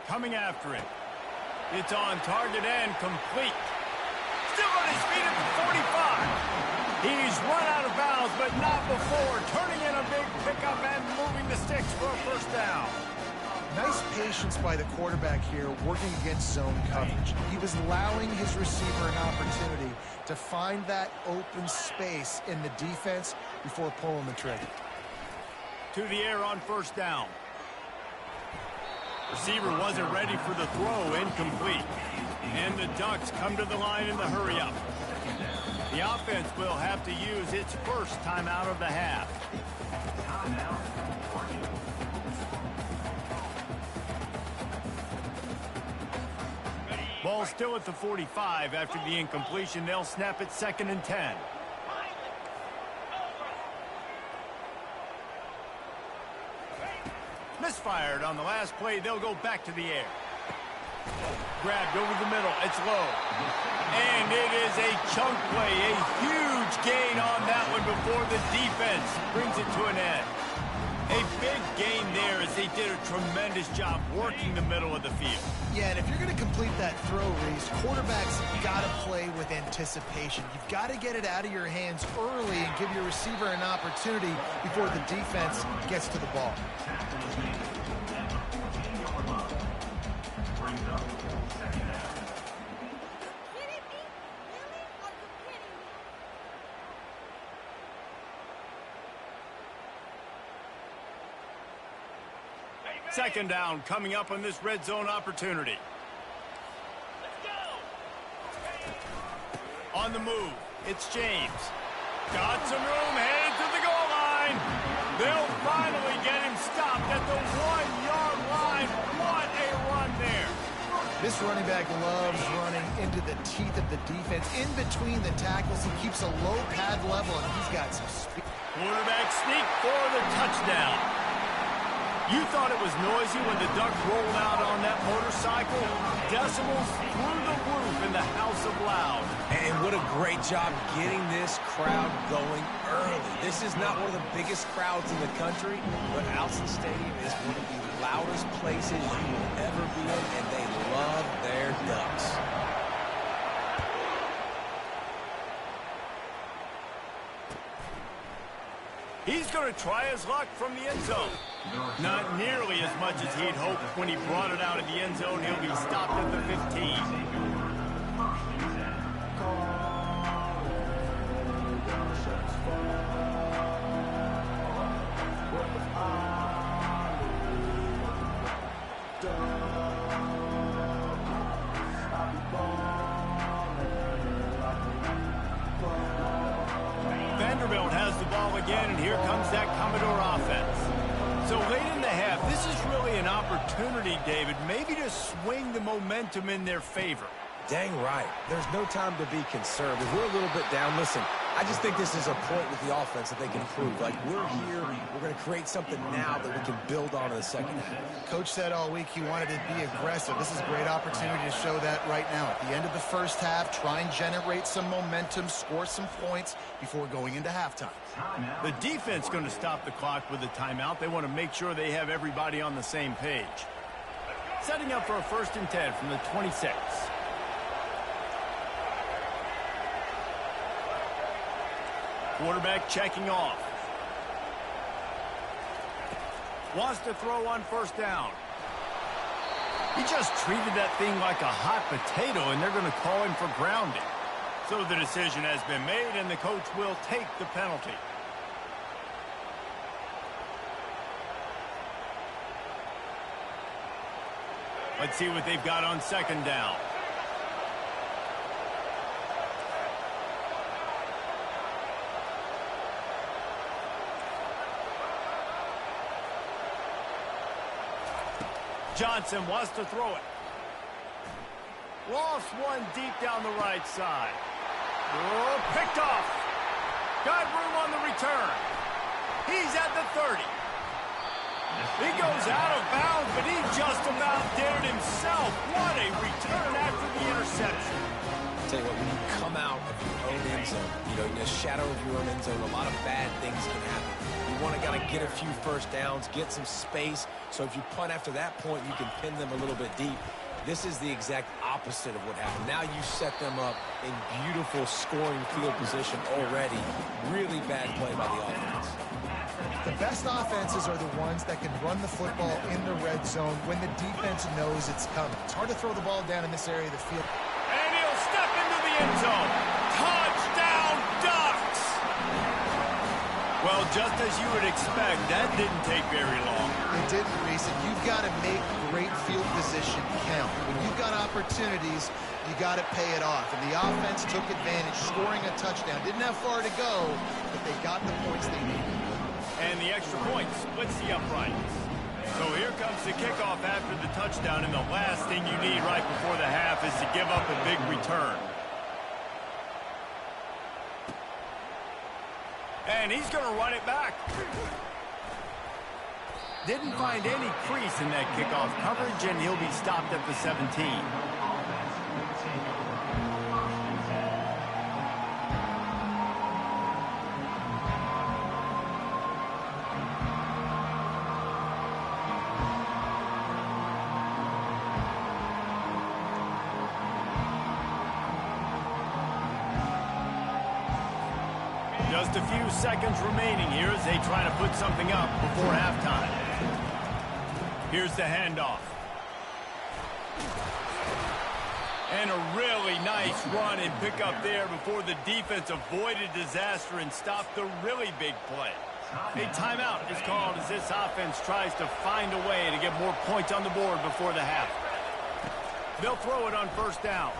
Coming after him. It's on target and complete. Still on his feet at the 45. He's run out of bounds, but not before. Turning in a big pickup and moving the sticks for a 1st down. Nice patience by the quarterback here working against zone coverage. He was allowing his receiver an opportunity to find that open space in the defense before pulling the trigger. To the air on first down. Receiver wasn't ready for the throw, incomplete. And the Ducks come to the line in the hurry-up. The offense will have to use its first timeout of the half. Ball still at the 45 after the incompletion. They'll snap it 2nd and 10. Misfired on the last play. They'll go back to the air. Grabbed over the middle. It's low. And it is a chunk play. A huge gain on that one before the defense brings it to an end. A big gain there as they did a tremendous job working the middle of the field. Yeah, and if you're going to complete that throw, Reese, quarterbacks got to play with anticipation. You've got to get it out of your hands early and give your receiver an opportunity before the defense gets to the ball. Second down coming up on this red zone opportunity. On the move, it's James. Got some room, headed to the goal line. They'll finally get him stopped at the 1-yard line. What a run there. This running back loves running into the teeth of the defense. In between the tackles, he keeps a low pad level, and he's got some speed. Quarterback sneak for the touchdown. You thought it was noisy when the Ducks rolled out on that motorcycle? Decimals through the roof in the House of Loud. And what a great job getting this crowd going early. This is not one of the biggest crowds in the country, but Alson Stadium is one of the loudest places you will ever be in, and they love their Ducks. He's going to try his luck from the end zone. Not nearly as much as he'd hoped when he brought it out of the end zone. He'll be stopped at the 15. Vanderbilt has the ball again, and here comes that Commodore offense. So late in the half, this is really an opportunity, David, maybe to swing the momentum in their favor. Dang right. There's no time to be concerned. If we're a little bit down, listen, I just think this is a point with the offense that they can prove. Like, we're here, we're going to create something now that we can build on in the second half. Coach said all week he wanted to be aggressive. This is a great opportunity to show that right now. At the end of the first half, try and generate some momentum, score some points before going into halftime. The defense going to stop the clock with a timeout. They want to make sure they have everybody on the same page. Setting up for a 1st and 10 from the 26. Quarterback checking off. Wants to throw on 1st down. He just treated that thing like a hot potato, and they're going to call him for grounding. So the decision has been made, and the coach will take the penalty. Let's see what they've got on 2nd down. Johnson wants to throw it. Lost one deep down the right side. Oh, picked off. Got room on the return. He's at the 30. He goes out of bounds, but he just about did it himself. What a return after the interception. I'll tell you what, when you come out of your own end zone, in the shadow of your own end zone, a lot of bad things can happen. You want to get a few 1st downs, get some space, so if you punt after that point, you can pin them a little bit deep. This is the exact opposite of what happened. Now you set them up in beautiful scoring field position already. Really bad play by the offense. The best offenses are the ones that can run the football in the red zone when the defense knows it's coming. It's hard to throw the ball down in this area of the field. And he'll step into the end zone. Touchdown, Ducks! Well, just as you would expect, that didn't take very long. It didn't, Reese, and you've got to make great field position count. When you've got opportunities, you got to pay it off. And the offense took advantage, scoring a touchdown. Didn't have far to go, but they got the points they needed. And the extra point splits the uprights. So here comes the kickoff after the touchdown, and the last thing you need right before the half is to give up a big return. And he's going to run it back. Didn't find any crease in that kickoff coverage, and he'll be stopped at the 17. Just a few seconds remaining here as they try to put something up before halftime. Here's the handoff. And a really nice run and pick up there before the defense avoided disaster and stopped the really big play. A timeout is called as this offense tries to find a way to get more points on the board before the half. They'll throw it on first down.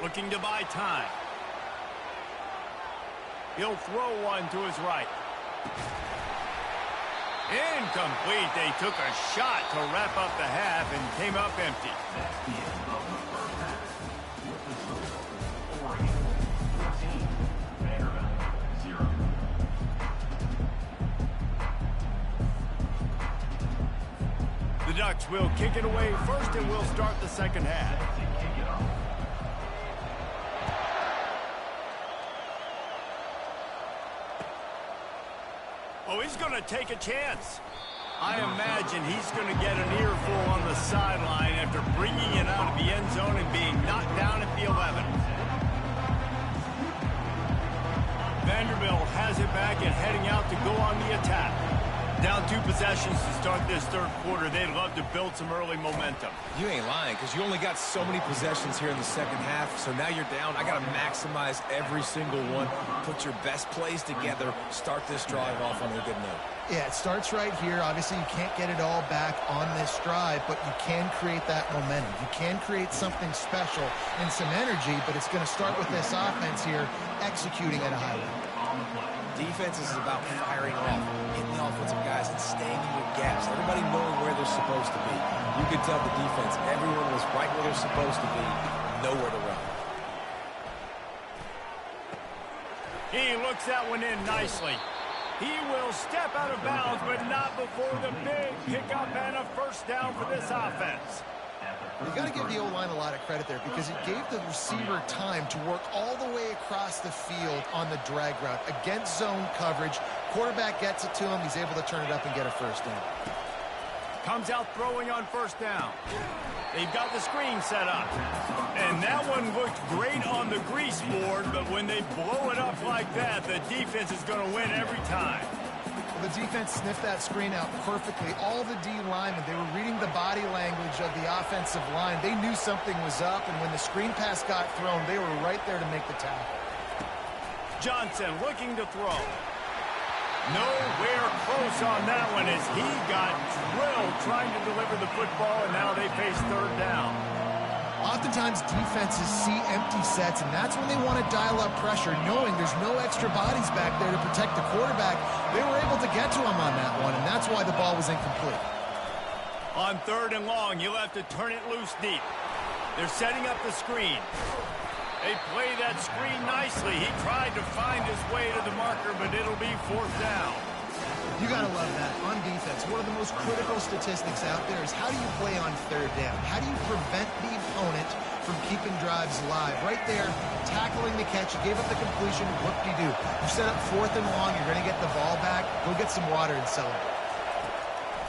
Looking to buy time. He'll throw one to his right. Incomplete. They took a shot to wrap up the half and came up empty. The Ducks will kick it away first, and we'll start the second half. Oh, he's going to take a chance. I imagine he's going to get an earful on the sideline after bringing it out of the end zone and being knocked down at the 11. Vanderbilt has it back and heading out to go on the attack. Down 2 possessions to start this third quarter. They'd love to build some early momentum. You ain't lying, because you only got so many possessions here in the second half, so now you're down. I got to maximize every single one. Put your best plays together. Start this drive off on a good note. Yeah, it starts right here. Obviously, you can't get it all back on this drive, but you can create that momentum. You can create something special and some energy, but it's going to start with this offense here executing at a high level. Defense is about firing off, hitting the offensive guys, and staying in your gaps. Everybody knowing where they're supposed to be. You could tell the defense, everyone was right where they're supposed to be, nowhere to run. He looks that one in nicely. He will step out of bounds, but not before the big pickup and a first down for this offense. You got to give the O-line a lot of credit there because it gave the receiver time to work all the way across the field on the drag route against zone coverage. Quarterback gets it to him. He's able to turn it up and get a first down. Comes out throwing on first down. They've got the screen set up. And that one looked great on the grease board, but when they blow it up like that, the defense is going to win every time. The defense sniffed that screen out perfectly. All the D linemen, they were reading the body language of the offensive line. They knew something was up, and when the screen pass got thrown, they were right there to make the tackle. Johnson looking to throw. Nowhere close on that one as he got drilled trying to deliver the football, and now they face third down. Oftentimes, defenses see empty sets, and that's when they want to dial up pressure, knowing there's no extra bodies back there to protect the quarterback. They were able to get to him on that one, and that's why the ball was incomplete. On third and long, you'll have to turn it loose deep. They're setting up the screen. They play that screen nicely. He tried to find his way to the marker, but it'll be fourth down. You got to love that. On defense, one of the most critical statistics out there is how do you play on third down? How do you prevent the opponent from keeping drives alive? Right there, tackling the catch. You gave up the completion. Whoop-de-doo. You set up fourth and long. You're going to get the ball back. Go get some water and celebrate.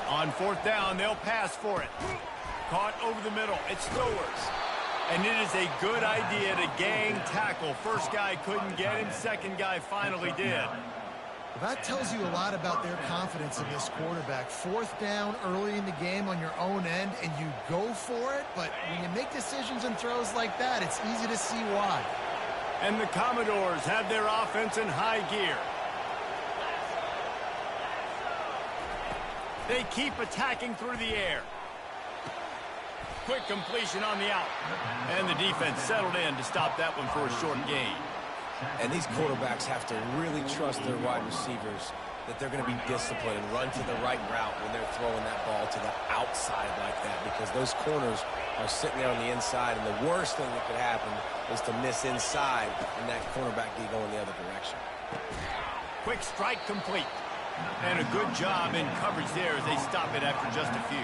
On fourth down, they'll pass for it. Caught over the middle. It's Stowers. And it is a good idea to gang tackle. First guy couldn't get him. Second guy finally did. That tells you a lot about their confidence in this quarterback. 4th down early in the game on your own end, and you go for it, but when you make decisions and throws like that, it's easy to see why. And the Commodores have their offense in high gear. They keep attacking through the air. Quick completion on the out. And the defense settled in to stop that one for a short gain. And these quarterbacks have to really trust their wide receivers that they're going to be disciplined and run to the right route when they're throwing that ball to the outside like that, because those corners are sitting there on the inside, and the worst thing that could happen is to miss inside and that cornerback be going the other direction. Quick strike complete. And a good job in coverage there as they stop it after just a few.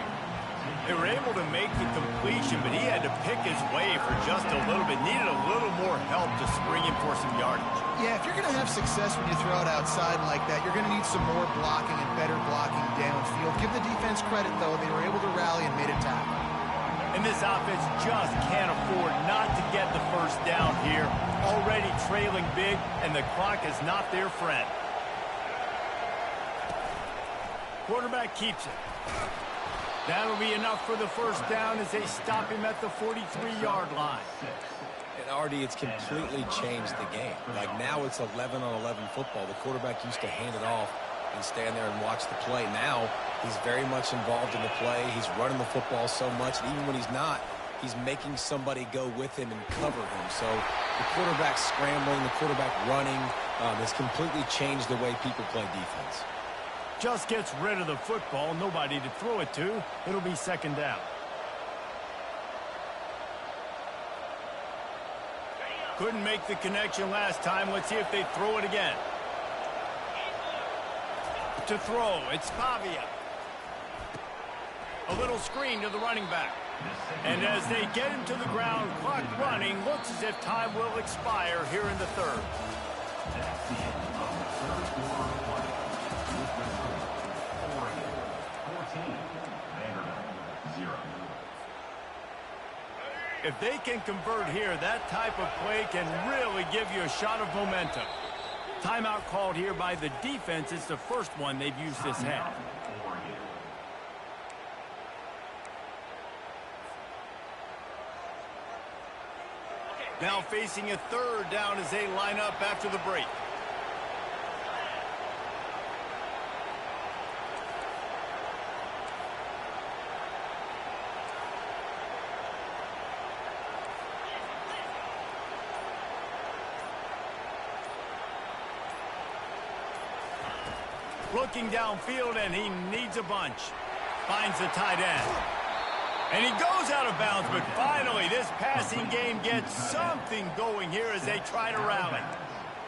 They were able to make the completion, but he had to pick his way for just a little bit. Needed a little more help to spring him for some yardage. Yeah, if you're going to have success when you throw it outside like that, you're going to need some more blocking and better blocking downfield. Give the defense credit, though. They were able to rally and made a tackle. And this offense just can't afford not to get the first down here. Already trailing big, and the clock is not their friend. Quarterback keeps it. That'll be enough for the first down as they stop him at the 43-yard line. And Artie, it's completely changed the game. Like now it's 11-on-11 football. The quarterback used to hand it off and stand there and watch the play. Now he's very much involved in the play. He's running the football so much, and even when he's not, he's making somebody go with him and cover him. So the quarterback scrambling, the quarterback running has completely changed the way people play defense. Just gets rid of the football, nobody to throw it to. It'll be second down. Couldn't make the connection last time. Let's see if they throw it again. To throw, it's Pavia. A little screen to the running back. And as they get him to the ground, clock running, looks as if time will expire here in the third. That's the end of the third quarter of play. With the score, Oregon 14, Vanderbilt 0. If they can convert here, that type of play can really give you a shot of momentum. Timeout called here by the defense. It's the first one they've used this half. Now facing a third down as they line up after the break. Looking downfield, and he needs a bunch. Finds the tight end. And he goes out of bounds, but finally this passing game gets something going here as they try to rally.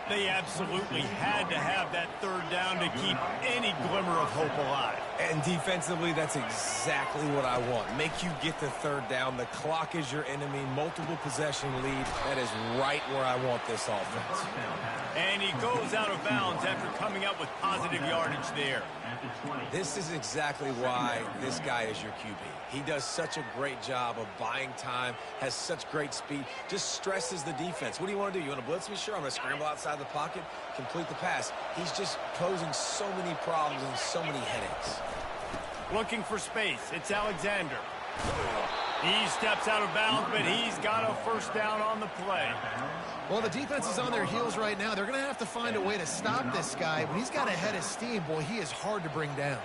They absolutely had to have that third down to keep any glimmer of hope alive. And defensively, that's exactly what I want. Make you get the third down. The clock is your enemy. Multiple possession lead. That is right where I want this offense. And he goes out of bounds after coming up with positive yardage there. This is exactly why this guy is your QB. He does such a great job of buying time, has such great speed, just stresses the defense. What do you want to do? You want to blitz me? Sure, I'm going to scramble outside the pocket, complete the pass. He's just posing so many problems and so many headaches. Looking for space. It's Alexander. He steps out of bounds, but he's got a first down on the play. Well, the defense is on their heels right now. They're going to have to find a way to stop this guy. When he's got a head of steam, boy, he is hard to bring down.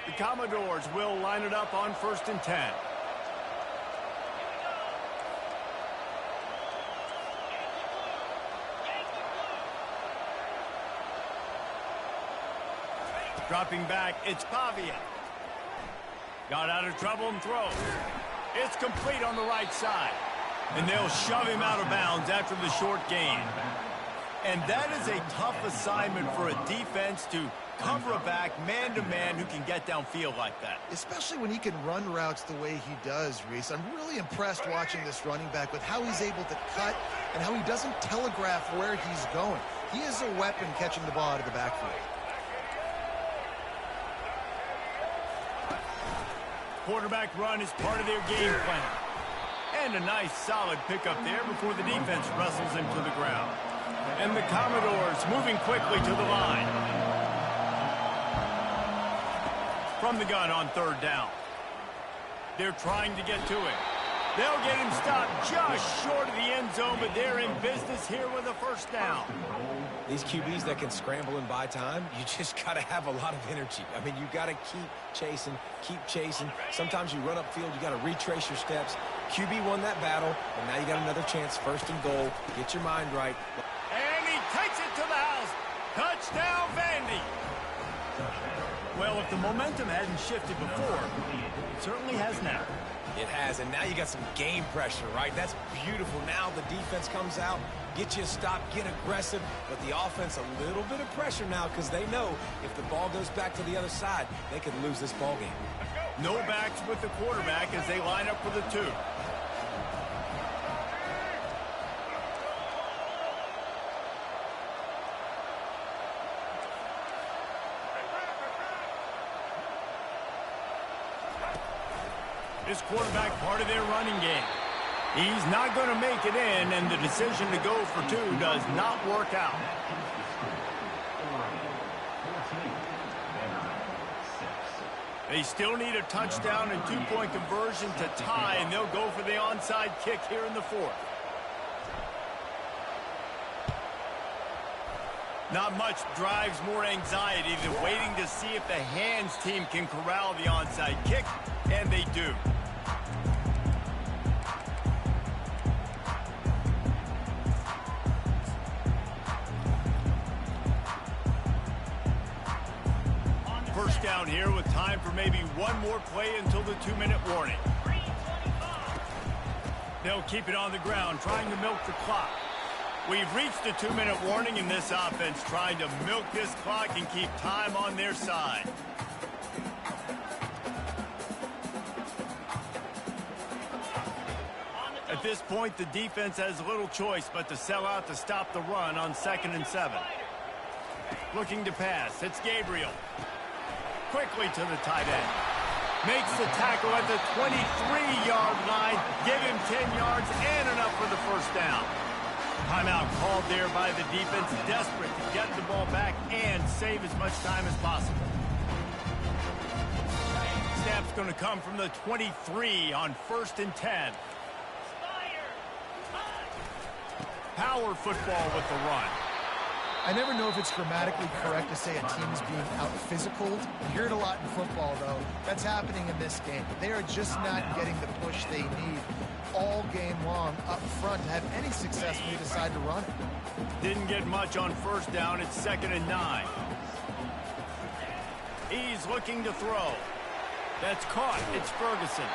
The Commodores will line it up on 1st and 10. Dropping back, it's Pavia. Got out of trouble and throws. It's complete on the right side. And they'll shove him out of bounds after the short gain. And that is a tough assignment for a defense to cover a back man-to-man who can get downfield like that. Especially when he can run routes the way he does, Reese. I'm really impressed watching this running back with how he's able to cut and how he doesn't telegraph where he's going. He is a weapon catching the ball out of the backfield. Quarterback run is part of their game plan. And a nice solid pickup there before the defense wrestles him to the ground. And the Commodores moving quickly to the line. From the gun on third down. They're trying to get to it. They'll get him stopped just short of the end zone, but they're in business here with a first down. These QBs that can scramble and buy time, you just got to have a lot of energy. I mean, you got to keep chasing, keep chasing. Sometimes you run upfield, you got to retrace your steps. QB won that battle, and now you got another chance, first and goal. Get your mind right. And he takes it to the house. Touchdown, Vandy. Well, if the momentum hadn't shifted before, it certainly has now. It has, and now you got some game pressure, right? That's beautiful. Now the defense comes out, get you a stop, get aggressive, but the offense a little bit of pressure now because they know if the ball goes back to the other side, they could lose this ball game. No backs with the quarterback as they line up for the two. This quarterback part of their running game. He's not going to make it in, and the decision to go for two does not work out. They still need a touchdown and two-point conversion to tie, and they'll go for the onside kick here in the fourth. Not much drives more anxiety than waiting to see if the hands team can corral the onside kick, and they do. First down here with time for maybe one more play until the 2-minute warning. They'll keep it on the ground, trying to milk the clock. We've reached the 2-minute warning in this offense, trying to milk this clock and keep time on their side. At this point, the defense has little choice but to sell out to stop the run on 2nd and 7. Looking to pass, it's Gabriel. Quickly to the tight end. Makes the tackle at the 23-yard line. Give him 10 yards and enough for the first down. Timeout called there by the defense, desperate to get the ball back and save as much time as possible. Snap's going to come from the 23 on 1st and 10. Power football with the run. I never know if it's grammatically correct to say a team is being out-physicaled. You hear it a lot in football, though. That's happening in this game. They are just not getting the push they need all game long up front to have any success when they decide to run it. Didn't get much on first down. It's 2nd and 9. He's looking to throw. That's caught. It's Ferguson.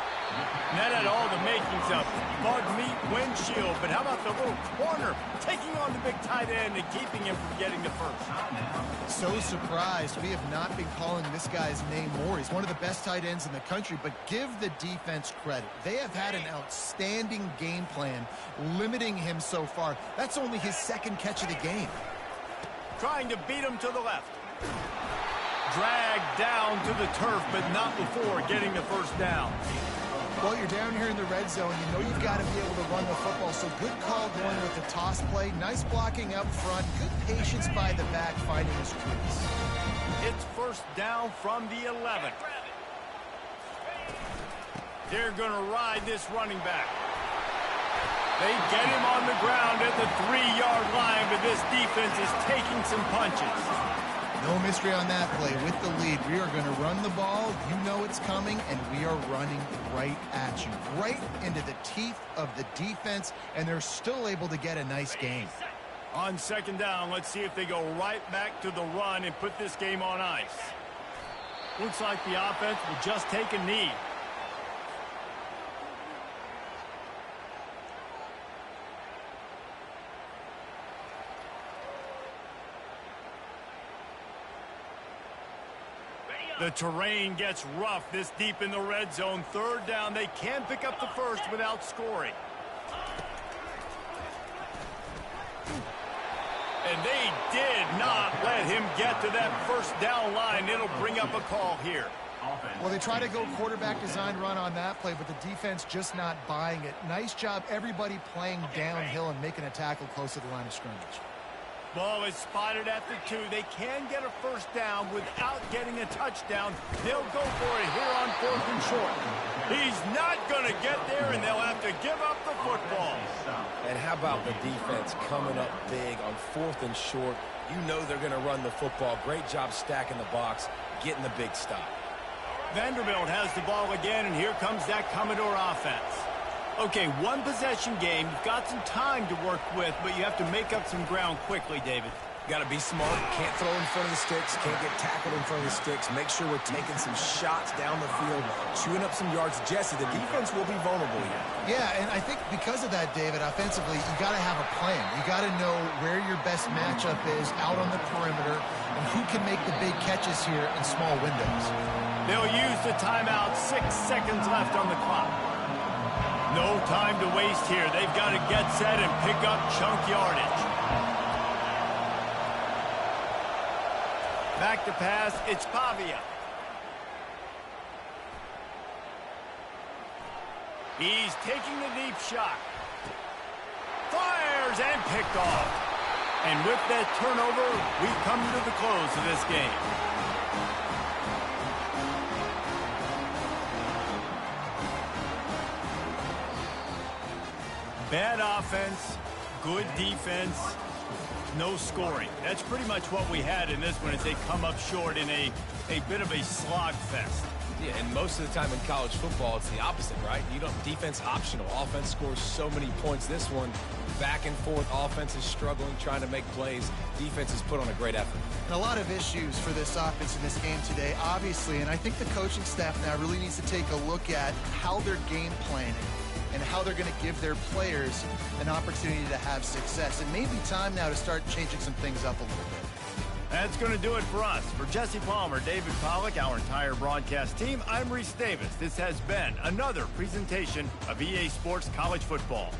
And that had all the makings of bug meat windshield. But how about the little corner taking on the big tight end and keeping him from getting the first? So surprised. We have not been calling this guy's name more. He's one of the best tight ends in the country, but give the defense credit. They have had an outstanding game plan limiting him so far. That's only his 2nd catch of the game. Trying to beat him to the left. Dragged down to the turf, but not before getting the first down. Well, you're down here in the red zone. You know you've got to be able to run the football. So good call going with the toss play. Nice blocking up front. Good patience by the back finding his crease. It's first down from the 11. They're going to ride this running back. They get him on the ground at the 3-yard line, but this defense is taking some punches. No mystery on that play. With the lead, we are going to run the ball. You know it's coming, and we are running right at you. Right into the teeth of the defense, and they're still able to get a nice gain. On 2nd down, let's see if they go right back to the run and put this game on ice. Looks like the offense will just take a knee. The terrain gets rough this deep in the red zone. 3rd down, they can pick up the first without scoring. And they did not let him get to that first down line. It'll bring up a call here. Well, they try to go quarterback design run on that play, but the defense just not buying it. Nice job everybody playing downhill and making a tackle close to the line of scrimmage. Ball is spotted at the 2. They can get a first down without getting a touchdown. They'll go for it here on 4th and short. He's not going to get there, and they'll have to give up the football. And how about the defense coming up big on 4th and short? You know they're going to run the football. Great job stacking the box, getting the big stop. Vanderbilt has the ball again, and here comes that Commodore offense. Okay, one possession game. You've got some time to work with, but you have to make up some ground quickly, David. Got to be smart. Can't throw in front of the sticks. Can't get tackled in front of the sticks. Make sure we're taking some shots down the field, chewing up some yards. Jesse, the defense will be vulnerable here. Yeah, and I think because of that, David, offensively, you got to have a plan. You got to know where your best matchup is out on the perimeter and who can make the big catches here in small windows. They'll use the timeout. 6 seconds left on the clock. No time to waste here. They've got to get set and pick up chunk yardage. Back to pass. It's Pavia. He's taking the deep shot. Fires and picked off. And with that turnover, we come to the close of this game. Bad offense, good defense, no scoring. That's pretty much what we had in this one as they come up short in a bit of a slogfest. Yeah, and most of the time in college football, it's the opposite, right? You don't defense optional. Offense scores so many points. This one, back and forth. Offense is struggling, trying to make plays. Defense has put on a great effort. And a lot of issues for this offense in this game today, obviously, and I think the coaching staff now really needs to take a look at how they're game planning and how they're going to give their players an opportunity to have success. It may be time now to start changing some things up a little bit. That's going to do it for us. For Jesse Palmer, David Pollack, our entire broadcast team, I'm Reese Davis. This has been another presentation of EA Sports College Football.